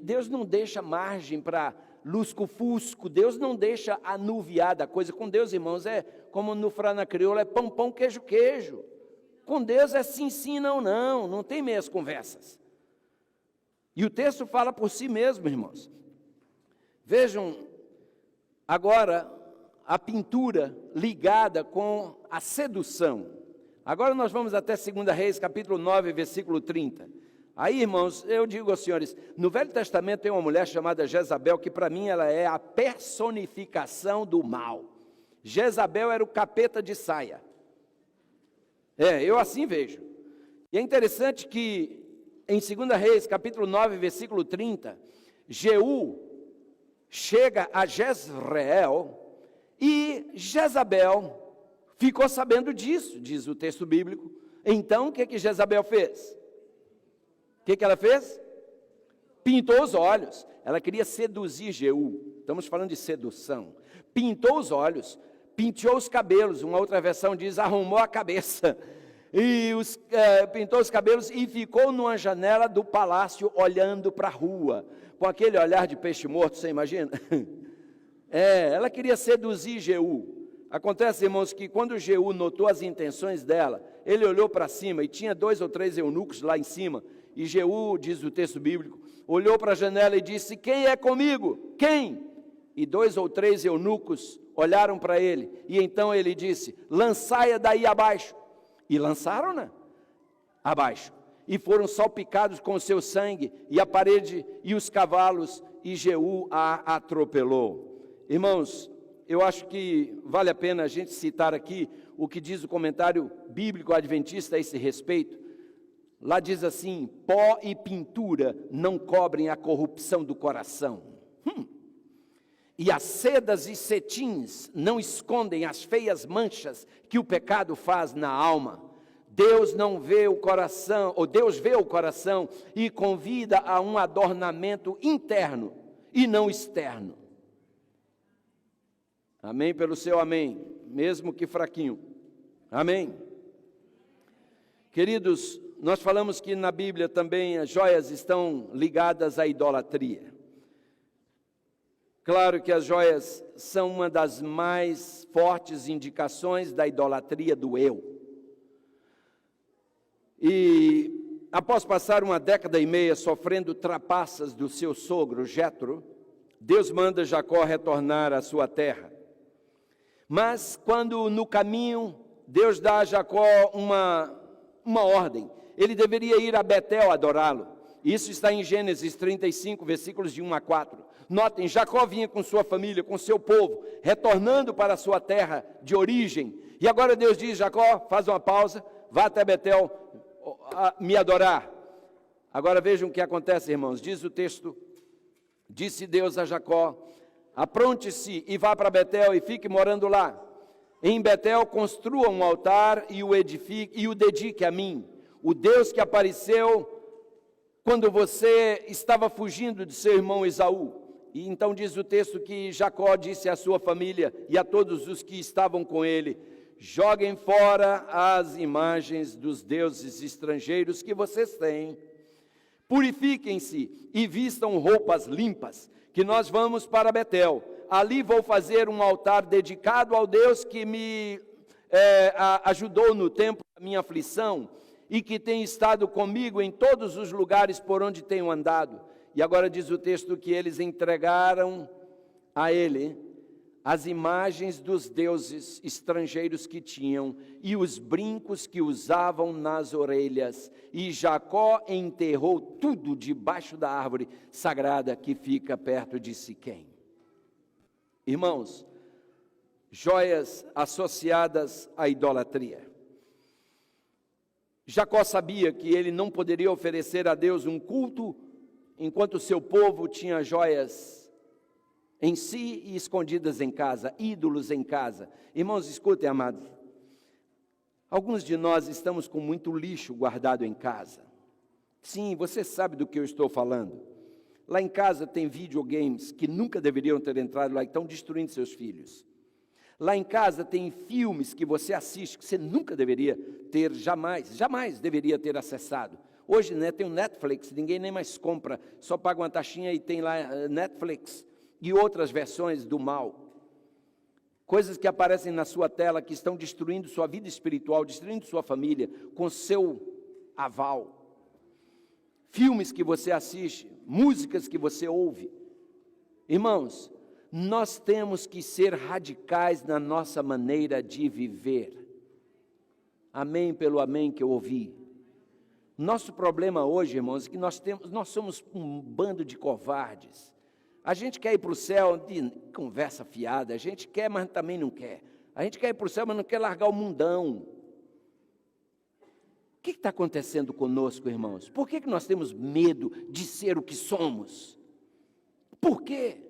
Deus não deixa margem para lusco-fusco, Deus não deixa anuviada a coisa. Com Deus, irmãos, é como no frana crioula, é pão, pão, queijo, queijo. Com Deus é sim, sim, não, não, não tem meias conversas. E o texto fala por si mesmo, irmãos. Vejam, agora, a pintura ligada com a sedução. Agora nós vamos até 2 Reis, capítulo 9, versículo 30. Aí, irmãos, eu digo aos senhores, no Velho Testamento tem uma mulher chamada Jezabel, que para mim ela é a personificação do mal. Jezabel era o capeta de saia. Eu assim vejo. E é interessante que em 2 Reis, capítulo 9, versículo 30, Jeú chega a Jezreel, e Jezabel ficou sabendo disso, diz o texto bíblico. Então, o que Jezabel fez? O que ela fez? Pintou os olhos. Ela queria seduzir Jeú. Estamos falando de sedução. Pintou os olhos, pintou os cabelos. Uma outra versão diz, arrumou a cabeça. E pintou os cabelos e ficou numa janela do palácio olhando para a rua. Com aquele olhar de peixe morto, você imagina? Ela queria seduzir Jeú. Acontece, irmãos, que quando Jeú notou as intenções dela, ele olhou para cima e tinha 2 ou 3 eunucos lá em cima. E Jeú, diz o texto bíblico, olhou para a janela e disse: quem é comigo? Quem? E 2 ou 3 eunucos olharam para ele. E então ele disse: lançai-a daí abaixo. E lançaram-na abaixo. E foram salpicados com o seu sangue, e a parede e os cavalos, e Jeú a atropelou. Irmãos, eu acho que vale a pena a gente citar aqui o que diz o comentário bíblico adventista a esse respeito. Lá diz assim: pó e pintura não cobrem a corrupção do coração. E as sedas e cetins não escondem as feias manchas que o pecado faz na alma. Deus não vê o coração, ou Deus vê o coração e convida a um adornamento interno e não externo. Amém pelo seu amém, mesmo que fraquinho. Amém. Queridos, nós falamos que na Bíblia também as joias estão ligadas à idolatria. Claro que as joias são uma das mais fortes indicações da idolatria do eu. E após passar 1 década e meia sofrendo trapaças do seu sogro Jetro, Deus manda Jacó retornar à sua terra. Mas quando no caminho Deus dá a Jacó uma ordem: ele deveria ir a Betel adorá-lo. Isso está em Gênesis 35, versículos de 1 a 4. Notem, Jacó vinha com sua família, com seu povo, retornando para a sua terra de origem. E agora Deus diz: Jacó, faz uma pausa, vá até Betel me adorar. Agora vejam o que acontece, irmãos. Diz o texto: disse Deus a Jacó: apronte-se e vá para Betel e fique morando lá. Em Betel construa um altar e o dedique a mim, o Deus que apareceu quando você estava fugindo de seu irmão Esaú. E então diz o texto que Jacó disse à sua família e a todos os que estavam com ele: joguem fora as imagens dos deuses estrangeiros que vocês têm. Purifiquem-se e vistam roupas limpas, que nós vamos para Betel. Ali vou fazer um altar dedicado ao Deus que me ajudou no tempo da minha aflição e que tem estado comigo em todos os lugares por onde tenho andado. E agora diz o texto que eles entregaram a ele as imagens dos deuses estrangeiros que tinham e os brincos que usavam nas orelhas. E Jacó enterrou tudo debaixo da árvore sagrada que fica perto de Siquém. Irmãos, joias associadas à idolatria. Jacó sabia que ele não poderia oferecer a Deus um culto enquanto seu povo tinha joias em si e escondidas em casa, ídolos em casa. Irmãos, escutem, amados. Alguns de nós estamos com muito lixo guardado em casa. Sim, você sabe do que eu estou falando. Lá em casa tem videogames que nunca deveriam ter entrado lá e estão destruindo seus filhos. Lá em casa tem filmes que você assiste que você nunca deveria ter, jamais deveria ter acessado. Hoje, né, tem o Netflix, ninguém nem mais compra, só paga uma taxinha e tem lá Netflix e outras versões do mal. Coisas que aparecem na sua tela que estão destruindo sua vida espiritual, destruindo sua família, com seu aval. Filmes que você assiste, músicas que você ouve. Irmãos, nós temos que ser radicais na nossa maneira de viver. Amém pelo amém que eu ouvi. Nosso problema hoje, irmãos, é que nós somos um bando de covardes. A gente quer ir para o céu de conversa fiada, a gente quer, mas também não quer. A gente quer ir para o céu, mas não quer largar o mundão. O que está acontecendo conosco, irmãos? Por que nós temos medo de ser o que somos? Por quê?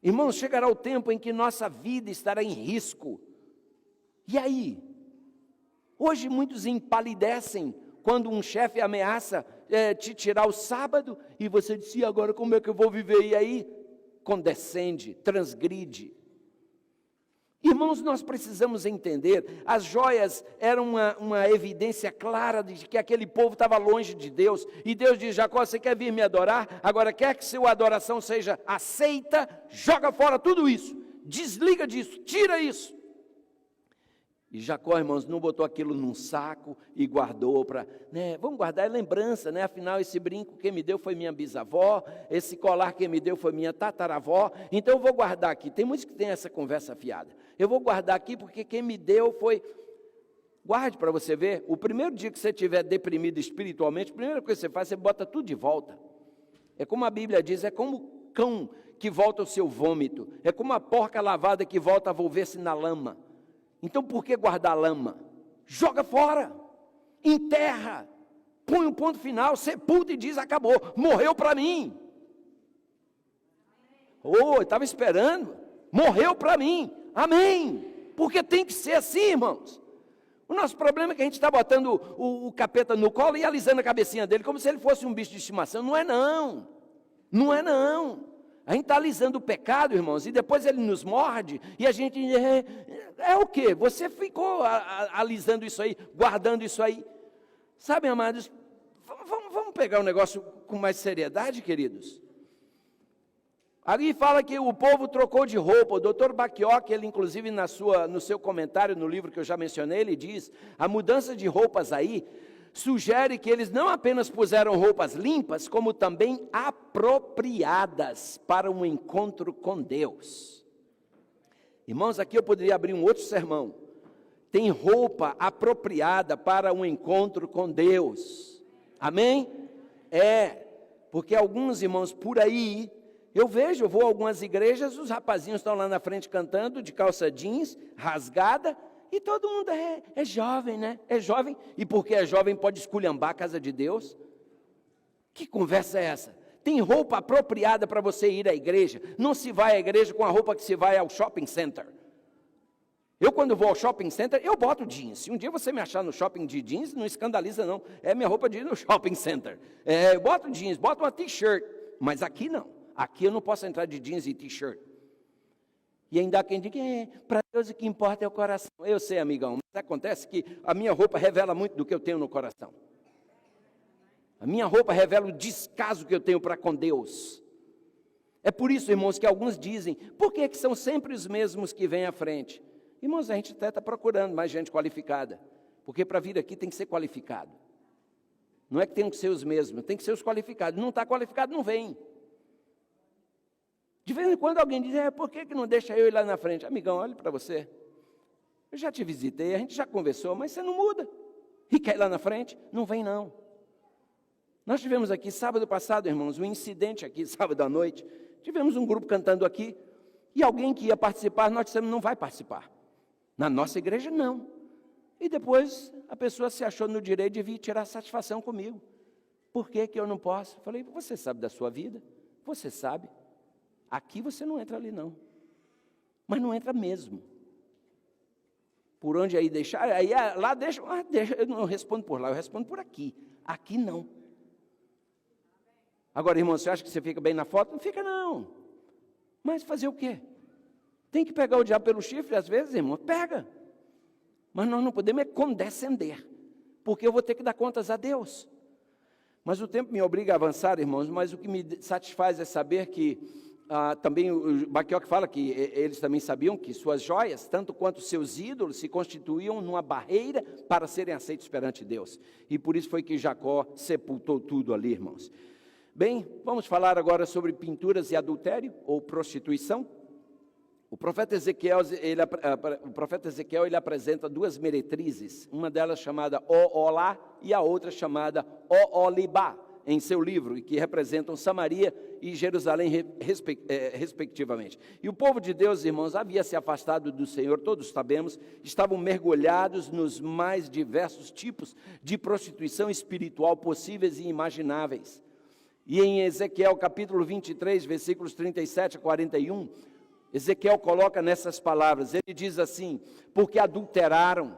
Irmãos, chegará o tempo em que nossa vida estará em risco. E aí? Hoje muitos empalidecem quando um chefe ameaça te tirar o sábado e você diz: e agora como é que eu vou viver? E aí condescende, transgride. Irmãos, nós precisamos entender, as joias eram uma evidência clara de que aquele povo estava longe de Deus. E Deus diz: Jacó, você quer vir me adorar? Agora quer que sua adoração seja aceita? Joga fora tudo isso, desliga disso, tira isso. E Jacó, irmãos, não botou aquilo num saco e guardou para, vamos guardar, é lembrança, afinal esse brinco quem me deu foi minha bisavó, esse colar quem me deu foi minha tataravó, então eu vou guardar aqui. Tem muitos que têm essa conversa fiada. Eu vou guardar aqui porque quem me deu foi... Guarde para você ver, o primeiro dia que você estiver deprimido espiritualmente, a primeira coisa que você faz, você bota tudo de volta. É como a Bíblia diz, é como o cão que volta ao seu vômito, é como a porca lavada que volta a volver-se na lama. Então, por que guardar lama? Joga fora, enterra, põe um ponto final, sepulta e diz: acabou, morreu para mim. Eu estava esperando, morreu para mim, amém. Porque tem que ser assim, irmãos. O nosso problema é que a gente está botando o capeta no colo e alisando a cabecinha dele, como se ele fosse um bicho de estimação. Não é não, não é não. A gente está alisando o pecado, irmãos, e depois ele nos morde, e a gente... É o quê? Você ficou alisando isso aí, guardando isso aí. Sabe, amados, vamos pegar o negócio com mais seriedade, queridos? Ali fala que o povo trocou de roupa. O Dr. Bacchiocchi, ele inclusive no seu comentário no livro que eu já mencionei, ele diz, a mudança de roupas aí sugere que eles não apenas puseram roupas limpas, como também apropriadas para um encontro com Deus. Irmãos, aqui eu poderia abrir um outro sermão. tem roupa apropriada para um encontro com Deus. Amém? Porque alguns irmãos por aí, eu vou a algumas igrejas, os rapazinhos estão lá na frente cantando, de calça jeans, rasgada, e todo mundo é jovem, né? É jovem, e porque é jovem pode esculhambar a casa de Deus? Que conversa é essa? Tem roupa apropriada para você ir à igreja. Não se vai à igreja com a roupa que se vai ao shopping center. Eu, quando vou ao shopping center, eu boto jeans. Se um dia você me achar no shopping de jeans, não escandaliza não. É minha roupa de ir no shopping center. Eu boto jeans, boto uma t-shirt. Mas aqui não. Aqui eu não posso entrar de jeans e t-shirt. E ainda há quem diga, para Deus o que importa é o coração. Eu sei, amigão, mas acontece que a minha roupa revela muito do que eu tenho no coração. A minha roupa revela o descaso que eu tenho para com Deus. É por isso, irmãos, que alguns dizem, por que são sempre os mesmos que vêm à frente? Irmãos, a gente até está procurando mais gente qualificada, porque para vir aqui tem que ser qualificado. Não é que tem que ser os mesmos, tem que ser os qualificados. Não está qualificado, não vem. De vez em quando alguém diz, por que não deixa eu ir lá na frente? Amigão, olha para você. Eu já te visitei, a gente já conversou, mas você não muda. E quer ir lá na frente? Não vem não. Nós tivemos aqui sábado passado, irmãos, um incidente aqui, sábado à noite. Tivemos um grupo cantando aqui, e alguém que ia participar, nós dissemos, não vai participar. Na nossa igreja, não. E depois, a pessoa se achou no direito de vir tirar satisfação comigo. Por que eu não posso? Falei, você sabe da sua vida? Você sabe. Aqui você não entra ali, não. Mas não entra mesmo. Por onde aí deixar? Aí lá deixa, eu não respondo por lá, eu respondo por aqui. Aqui não. Agora, irmão, você acha que você fica bem na foto? Não fica, não. Mas fazer o quê? Tem que pegar o diabo pelo chifre, às vezes, irmão, pega. Mas nós não podemos condescender, porque eu vou ter que dar contas a Deus. Mas o tempo me obriga a avançar, irmãos, mas o que me satisfaz é saber que, também o Baquioque fala que eles também sabiam que suas joias, tanto quanto seus ídolos, se constituíam numa barreira para serem aceitos perante Deus. E por isso foi que Jacó sepultou tudo ali, irmãos. Bem, vamos falar agora sobre pinturas e adultério, ou prostituição. O profeta Ezequiel, ele apresenta duas meretrizes, uma delas chamada O-Olá e a outra chamada O-Olibá, em seu livro, e que representam Samaria e Jerusalém, respectivamente. E o povo de Deus, irmãos, havia se afastado do Senhor, todos sabemos, estavam mergulhados nos mais diversos tipos de prostituição espiritual possíveis e imagináveis. E em Ezequiel capítulo 23, versículos 37 a 41, Ezequiel coloca nessas palavras, ele diz assim, porque adulteraram,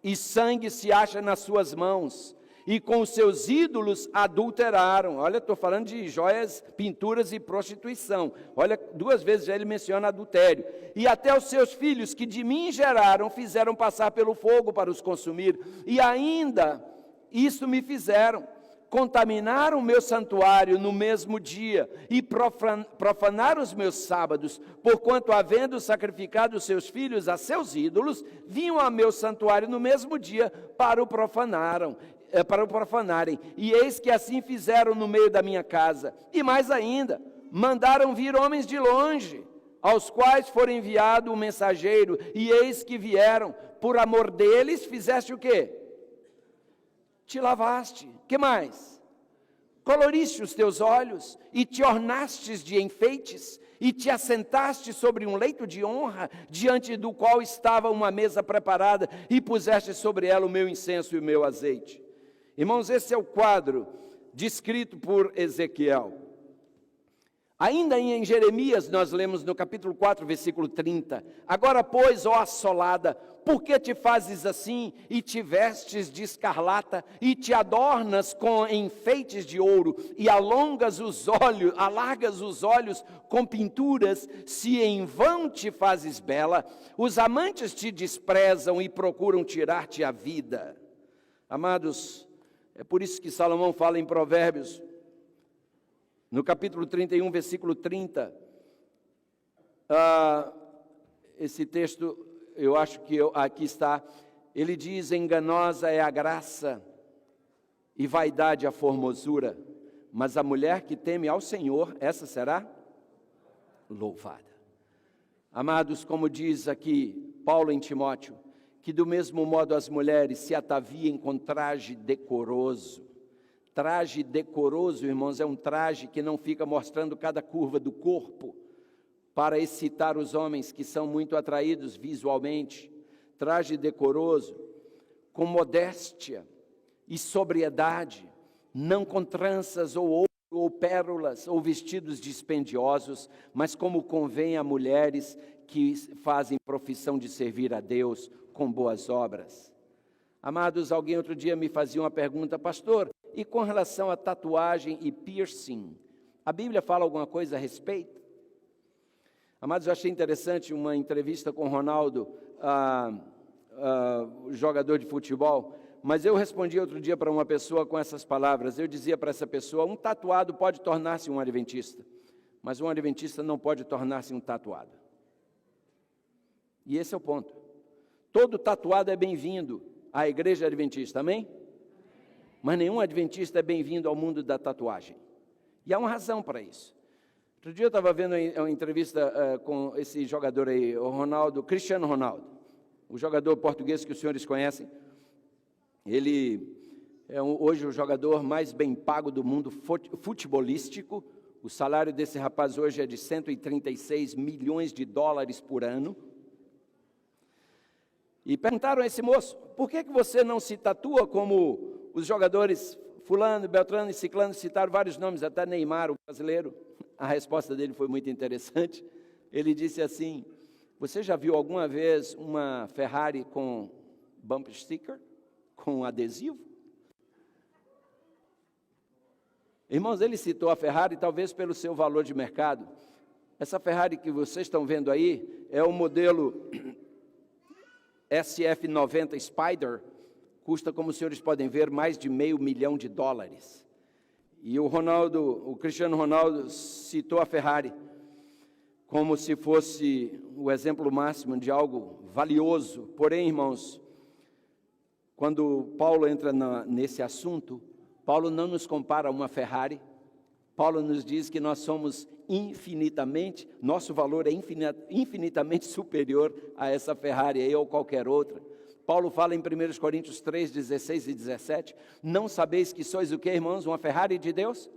e sangue se acha nas suas mãos, e com os seus ídolos adulteraram. Olha, estou falando de joias, pinturas e prostituição. Olha, 2 vezes já ele menciona adultério. E até os seus filhos que de mim geraram, fizeram passar pelo fogo para os consumir, e ainda isso me fizeram. Contaminaram o meu santuário no mesmo dia e profanaram os meus sábados, porquanto, havendo sacrificado os seus filhos a seus ídolos, vinham a meu santuário no mesmo dia para o profanarem. E eis que assim fizeram no meio da minha casa. E mais ainda, mandaram vir homens de longe, aos quais foi enviado um mensageiro, e eis que vieram, por amor deles, fizeste o quê? Te lavaste, que mais? Coloriste os teus olhos, e te ornastes de enfeites, e te assentaste sobre um leito de honra, diante do qual estava uma mesa preparada, e puseste sobre ela o meu incenso e o meu azeite. Irmãos, esse é o quadro descrito por Ezequiel. Ainda em Jeremias, nós lemos no capítulo 4, versículo 30, agora, pois, ó assolada, por que te fazes assim, e te vestes de escarlata, e te adornas com enfeites de ouro, e alargas os olhos com pinturas, se em vão te fazes bela, os amantes te desprezam e procuram tirar-te a vida. Amados, é por isso que Salomão fala em Provérbios, no capítulo 31, versículo 30, esse texto, eu acho que aqui está, ele diz, enganosa é a graça e vaidade a formosura, mas a mulher que teme ao Senhor, essa será louvada. Amados, como diz aqui Paulo em Timóteo, que do mesmo modo as mulheres se ataviem com traje decoroso. Traje decoroso, irmãos, é um traje que não fica mostrando cada curva do corpo para excitar os homens que são muito atraídos visualmente. Traje decoroso, com modéstia e sobriedade, não com tranças ou ouro ou pérolas ou vestidos dispendiosos, mas como convém a mulheres que fazem profissão de servir a Deus com boas obras. Amados, alguém outro dia me fazia uma pergunta: pastor, e com relação a tatuagem e piercing, a Bíblia fala alguma coisa a respeito? Amados, eu achei interessante uma entrevista com Ronaldo, jogador de futebol, mas eu respondi outro dia para uma pessoa com essas palavras. Eu dizia para essa pessoa: um tatuado pode tornar-se um adventista, mas um adventista não pode tornar-se um tatuado. E esse é o ponto. Todo tatuado é bem-vindo à igreja adventista, amém? Mas nenhum adventista é bem-vindo ao mundo da tatuagem. E há uma razão para isso. Outro dia eu estava vendo uma entrevista com esse jogador aí, o Ronaldo, Cristiano Ronaldo, o jogador português que os senhores conhecem. Ele é hoje o jogador mais bem pago do mundo futebolístico. O salário desse rapaz hoje é de 136 milhões de dólares por ano. E perguntaram a esse moço: por que você não se tatua como os jogadores fulano, beltrano e ciclano? Citaram vários nomes, até Neymar, o brasileiro. A resposta dele foi muito interessante. Ele disse assim: você já viu alguma vez uma Ferrari com bumper sticker? Com adesivo? Irmãos, ele citou a Ferrari talvez pelo seu valor de mercado. Essa Ferrari que vocês estão vendo aí é o modelo SF90 Spider, custa, como os senhores podem ver, mais de $500 milhão. E o Cristiano Ronaldo citou a Ferrari como se fosse o exemplo máximo de algo valioso. Porém, irmãos, quando Paulo entra nesse assunto, Paulo não nos compara a uma Ferrari. Paulo nos diz que nós somos nosso valor é infinitamente superior a essa Ferrari aí ou qualquer outra. Paulo fala em 1 Coríntios 3, 16 e 17, não sabeis que sois o que, irmãos? Uma Ferrari de Deus?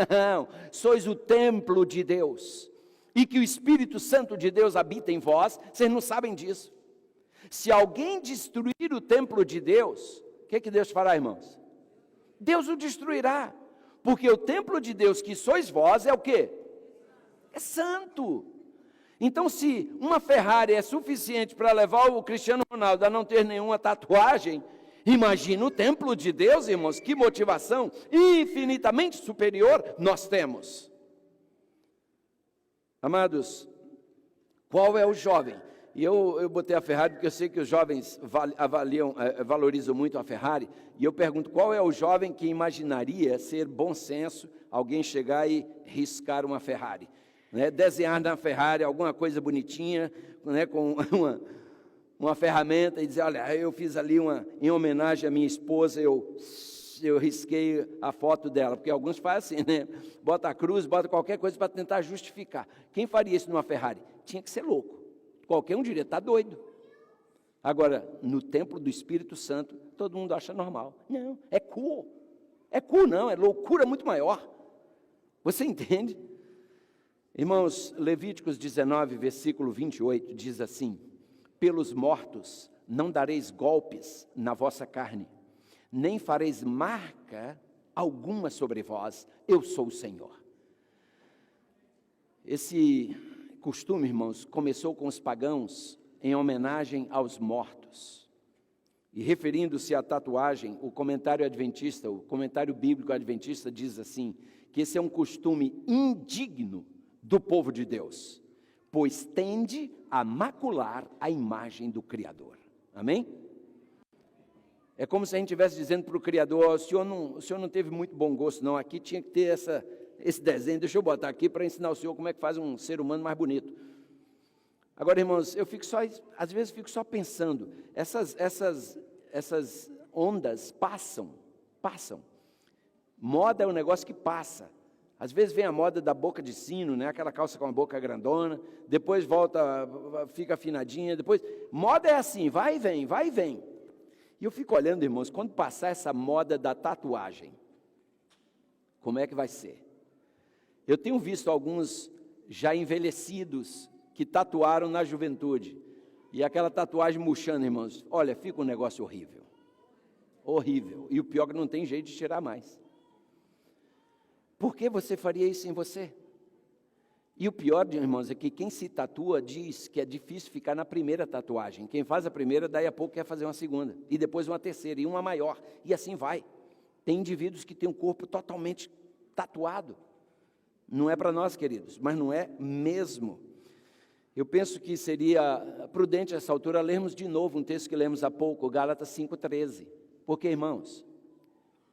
Não, sois o templo de Deus, e que o Espírito Santo de Deus habita em vós. Vocês não sabem disso. Se alguém destruir o templo de Deus, o que Deus fará, irmãos? Deus o destruirá, porque o templo de Deus que sois vós é o quê? É santo. Então, se uma Ferrari é suficiente para levar o Cristiano Ronaldo a não ter nenhuma tatuagem, imagina o templo de Deus, irmãos, que motivação infinitamente superior nós temos. Amados, qual é o jovem? E eu botei a Ferrari porque eu sei que os jovens valorizam muito a Ferrari, e eu pergunto: qual é o jovem que imaginaria ser bom senso alguém chegar e riscar uma Ferrari? Desenhar na Ferrari alguma coisa bonitinha, com uma ferramenta e dizer: olha, eu fiz ali em homenagem à minha esposa, eu risquei a foto dela, porque alguns fazem assim, bota a cruz, bota qualquer coisa para tentar justificar. Quem faria isso numa Ferrari? Tinha que ser louco, qualquer um diria: está doido. Agora, no templo do Espírito Santo, todo mundo acha normal. Não, é cool não, é loucura muito maior. Você entende? Irmãos, Levíticos 19, versículo 28, diz assim: pelos mortos não dareis golpes na vossa carne, nem fareis marca alguma sobre vós, eu sou o Senhor. Esse costume, irmãos, começou com os pagãos em homenagem aos mortos. E referindo-se à tatuagem, o comentário bíblico adventista diz assim, que esse é um costume indigno do povo de Deus, pois tende a macular a imagem do Criador. Amém? É como se a gente estivesse dizendo para o Criador: o senhor não teve muito bom gosto, não. Aqui tinha que ter esse desenho, deixa eu botar aqui para ensinar o senhor como é que faz um ser humano mais bonito. Agora, irmãos, às vezes fico só pensando, essas ondas passam. Moda é um negócio que passa. Às vezes vem a moda da boca de sino, né? Aquela calça com a boca grandona, depois volta, fica afinadinha, depois... Moda é assim, vai e vem, vai e vem. E eu fico olhando, irmãos, quando passar essa moda da tatuagem, como é que vai ser? Eu tenho visto alguns já envelhecidos que tatuaram na juventude. E aquela tatuagem murchando, irmãos, olha, fica um negócio horrível. Horrível. E o pior é que não tem jeito de tirar mais. Por que você faria isso em você? E o pior, irmãos, é que quem se tatua diz que é difícil ficar na primeira tatuagem. Quem faz a primeira, daí a pouco quer fazer uma segunda, e depois uma terceira, e uma maior, e assim vai. Tem indivíduos que têm um corpo totalmente tatuado. Não é para nós, queridos, mas não é mesmo. Eu penso que seria prudente, nessa altura, lermos de novo um texto que lemos há pouco, Gálatas 5,13. Porque, irmãos,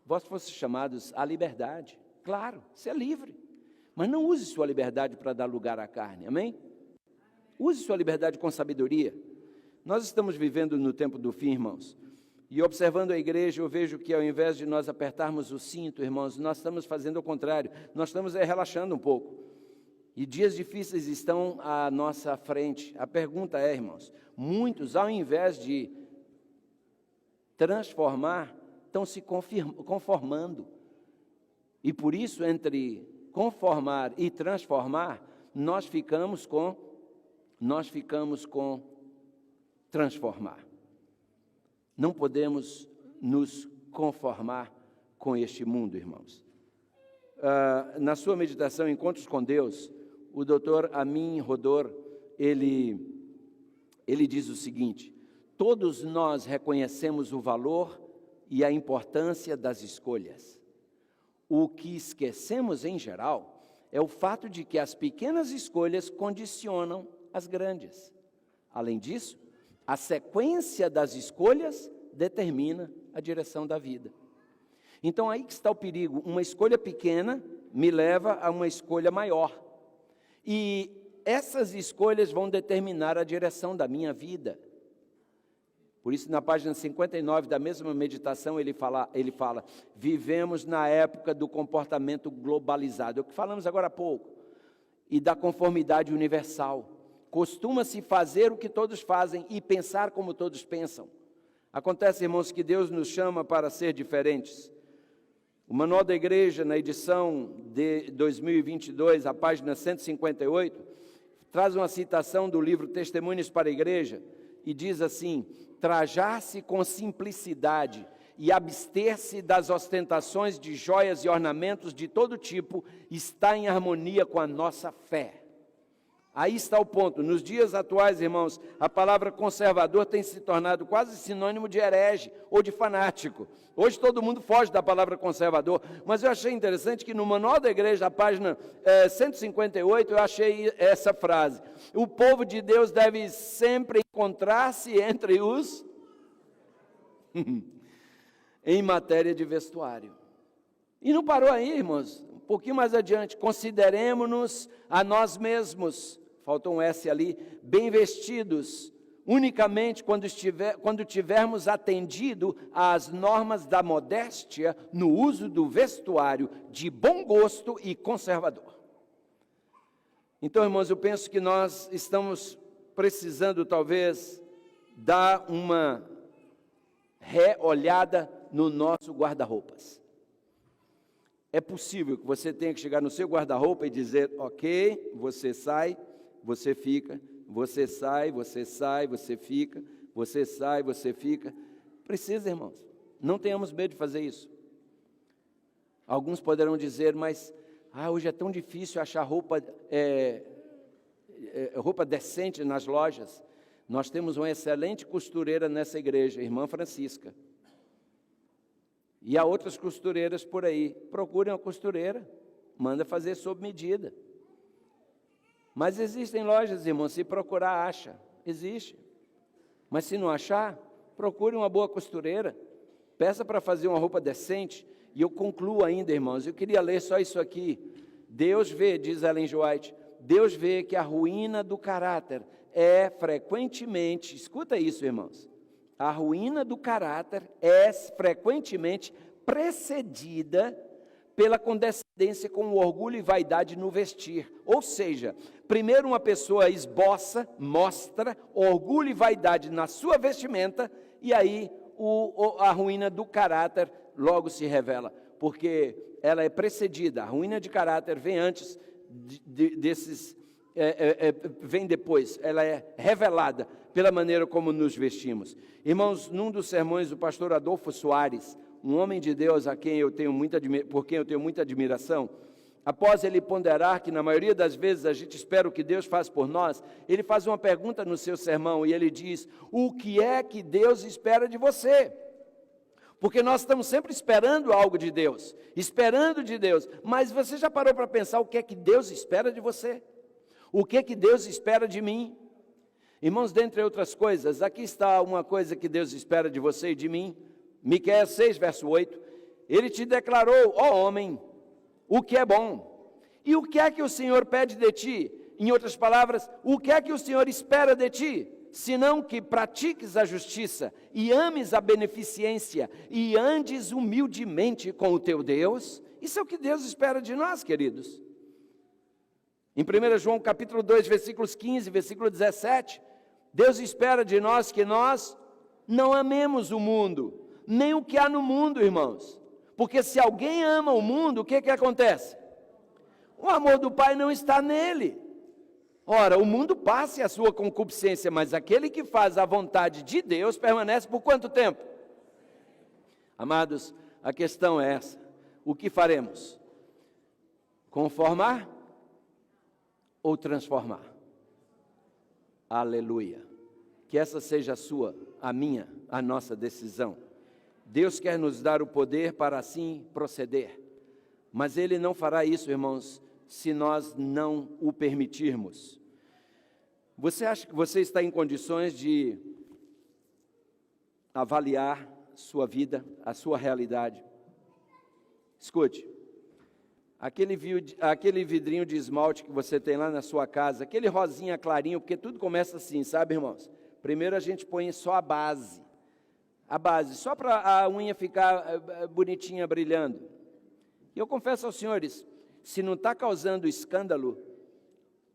vós fostes chamados à liberdade. Claro, você é livre, mas não use sua liberdade para dar lugar à carne, amém? Use sua liberdade com sabedoria. Nós estamos vivendo no tempo do fim, irmãos, e observando a igreja, eu vejo que ao invés de nós apertarmos o cinto, irmãos, nós estamos fazendo o contrário, nós estamos relaxando um pouco, e dias difíceis estão à nossa frente. A pergunta é, irmãos, muitos, ao invés de transformar, estão se conformando. E por isso, entre conformar e transformar, nós ficamos com transformar. Não podemos nos conformar com este mundo, irmãos. Na sua meditação, Encontros com Deus, o Dr. Amin Rodor, ele diz o seguinte: todos nós reconhecemos o valor e a importância das escolhas. O que esquecemos, em geral, é o fato de que as pequenas escolhas condicionam as grandes. Além disso, a sequência das escolhas determina a direção da vida. Então, aí que está o perigo. Uma escolha pequena me leva a uma escolha maior. E essas escolhas vão determinar a direção da minha vida. Por isso, na página 59 da mesma meditação, ele fala, vivemos na época do comportamento globalizado, é o que falamos agora há pouco, e da conformidade universal. Costuma-se fazer o que todos fazem e pensar como todos pensam. Acontece, irmãos, que Deus nos chama para ser diferentes. O Manual da Igreja, na edição de 2022, a página 158, traz uma citação do livro Testemunhos para a Igreja, e diz assim: trajar-se com simplicidade e abster-se das ostentações de joias e ornamentos de todo tipo está em harmonia com a nossa fé. Aí está o ponto. Nos dias atuais, irmãos, a palavra conservador tem se tornado quase sinônimo de herege ou de fanático. Hoje todo mundo foge da palavra conservador, mas eu achei interessante que no Manual da Igreja, a página 158, eu achei essa frase: o povo de Deus deve sempre encontrar-se entre os em matéria de vestuário. E não parou aí, irmãos. Um pouquinho mais adiante: consideremos-nos a nós mesmos, faltou um S ali, bem vestidos, unicamente quando tivermos atendido às normas da modéstia no uso do vestuário de bom gosto e conservador. Então, irmãos, eu penso que nós estamos precisando, talvez, dar uma reolhada no nosso guarda-roupas. É possível que você tenha que chegar no seu guarda-roupa e dizer: ok, você sai, você fica, você sai, você sai, você fica, você sai, você fica. Precisa, irmãos, não tenhamos medo de fazer isso. Alguns poderão dizer: mas hoje é tão difícil achar roupa decente nas lojas. Nós temos uma excelente costureira nessa igreja, a irmã Francisca. E há outras costureiras por aí. Procurem uma costureira, manda fazer sob medida. Mas existem lojas, irmãos, se procurar, acha. Existe. Mas se não achar, procure uma boa costureira. Peça para fazer uma roupa decente. E eu concluo ainda, irmãos, eu queria ler só isso aqui. Deus vê, diz Ellen G. White, Deus vê que a ruína do caráter é frequentemente, escuta isso, irmãos, a ruína do caráter é frequentemente precedida pela condescendência com o orgulho e vaidade no vestir. Ou seja, primeiro uma pessoa esboça, mostra orgulho e vaidade na sua vestimenta, e aí a ruína do caráter logo se revela, porque ela é precedida, a ruína de caráter vem antes vem depois, ela é revelada pela maneira como nos vestimos. Irmãos, num dos sermões do pastor Adolfo Soares, um homem de Deus por quem eu tenho muita admiração, após ele ponderar que na maioria das vezes a gente espera o que Deus faz por nós, ele faz uma pergunta no seu sermão e ele diz: o que é que Deus espera de você? Porque nós estamos sempre esperando algo de Deus, mas você já parou para pensar o que é que Deus espera de você? O que é que Deus espera de mim? Irmãos, dentre outras coisas, aqui está uma coisa que Deus espera de você e de mim. Miqueias 6, verso 8, ele te declarou, ó homem, o que é bom. E o que é que o Senhor pede de ti? Em outras palavras, o que é que o Senhor espera de ti? Senão que pratiques a justiça, e ames a beneficência, e andes humildemente com o teu Deus. Isso é o que Deus espera de nós, queridos. Em 1 João capítulo 2, versículos 15, versículo 17, Deus espera de nós que nós não amemos o mundo, nem o que há no mundo, irmãos. Porque se alguém ama o mundo, o que acontece? O amor do Pai não está nele. Ora, o mundo passa e a sua concupiscência, mas aquele que faz a vontade de Deus permanece por quanto tempo? Amados, a questão é essa: o que faremos? Conformar ou transformar? Aleluia. Que essa seja a sua, a minha, a nossa decisão. Deus quer nos dar o poder para assim proceder, mas Ele não fará isso, irmãos, se nós não o permitirmos. Você acha que você está em condições de avaliar sua vida, a sua realidade? Escute, aquele vidrinho de esmalte que você tem lá na sua casa, aquele rosinha clarinho, porque tudo começa assim, sabe, irmãos? Primeiro a gente põe só a base, só para a unha ficar bonitinha, brilhando. E eu confesso aos senhores, se não está causando escândalo,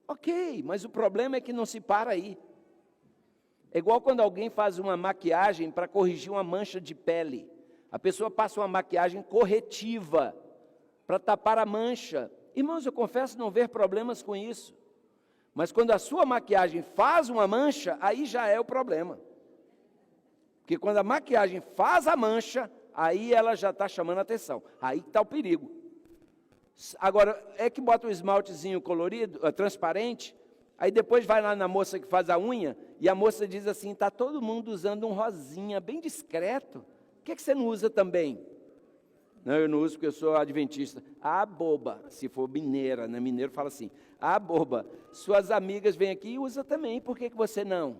ok, mas o problema é que não se para aí. É igual quando alguém faz uma maquiagem para corrigir uma mancha de pele. A pessoa passa uma maquiagem corretiva para tapar a mancha. Irmãos, eu confesso não ver problemas com isso. Mas quando a sua maquiagem faz uma mancha, aí já é o problema. Porque quando a maquiagem faz a mancha, aí ela já está chamando a atenção. Aí está o perigo. Agora, é que bota um esmaltezinho colorido, transparente, aí depois vai lá na moça que faz a unha, e a moça diz assim: está todo mundo usando um rosinha, bem discreto. Por que você não usa também? Não, eu não uso porque eu sou adventista. Ah, boba, se for mineira, né? Mineiro fala assim: ah, boba, suas amigas vêm aqui e usam também, por que você não?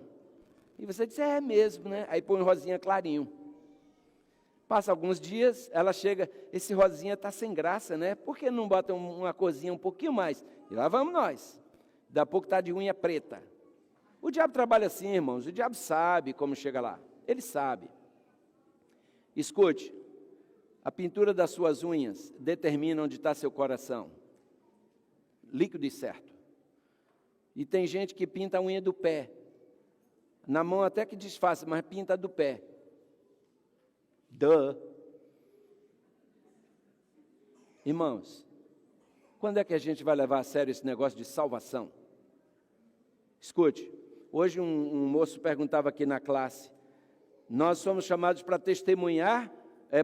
E você diz: é mesmo, né? Aí põe um rosinha clarinho. Passa alguns dias, ela chega: esse rosinha está sem graça, né? Por que não bota uma corzinha um pouquinho mais? E lá vamos nós. Daqui a pouco está de unha preta. O diabo trabalha assim, irmãos, o diabo sabe como chega lá. Ele sabe. Escute, a pintura das suas unhas determina onde está seu coração. Líquido e certo. E tem gente que pinta a unha do pé. Na mão até que disfarça, mas pinta do pé. Irmãos, quando é que a gente vai levar a sério esse negócio de salvação? Escute, hoje um moço perguntava aqui na classe: nós somos chamados para testemunhar,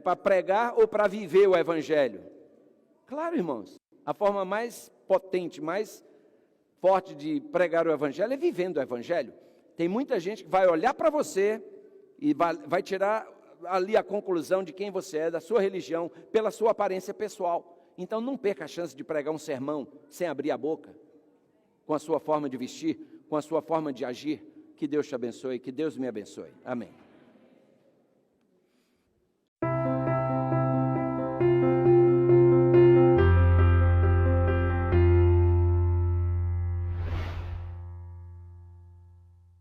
para pregar ou para viver o Evangelho? Claro, irmãos, a forma mais potente, mais forte de pregar o Evangelho é vivendo o Evangelho. Tem muita gente que vai olhar para você e vai tirar ali a conclusão de quem você é, da sua religião, pela sua aparência pessoal. Então não perca a chance de pregar um sermão sem abrir a boca, com a sua forma de vestir, com a sua forma de agir. Que Deus te abençoe, que Deus me abençoe. Amém.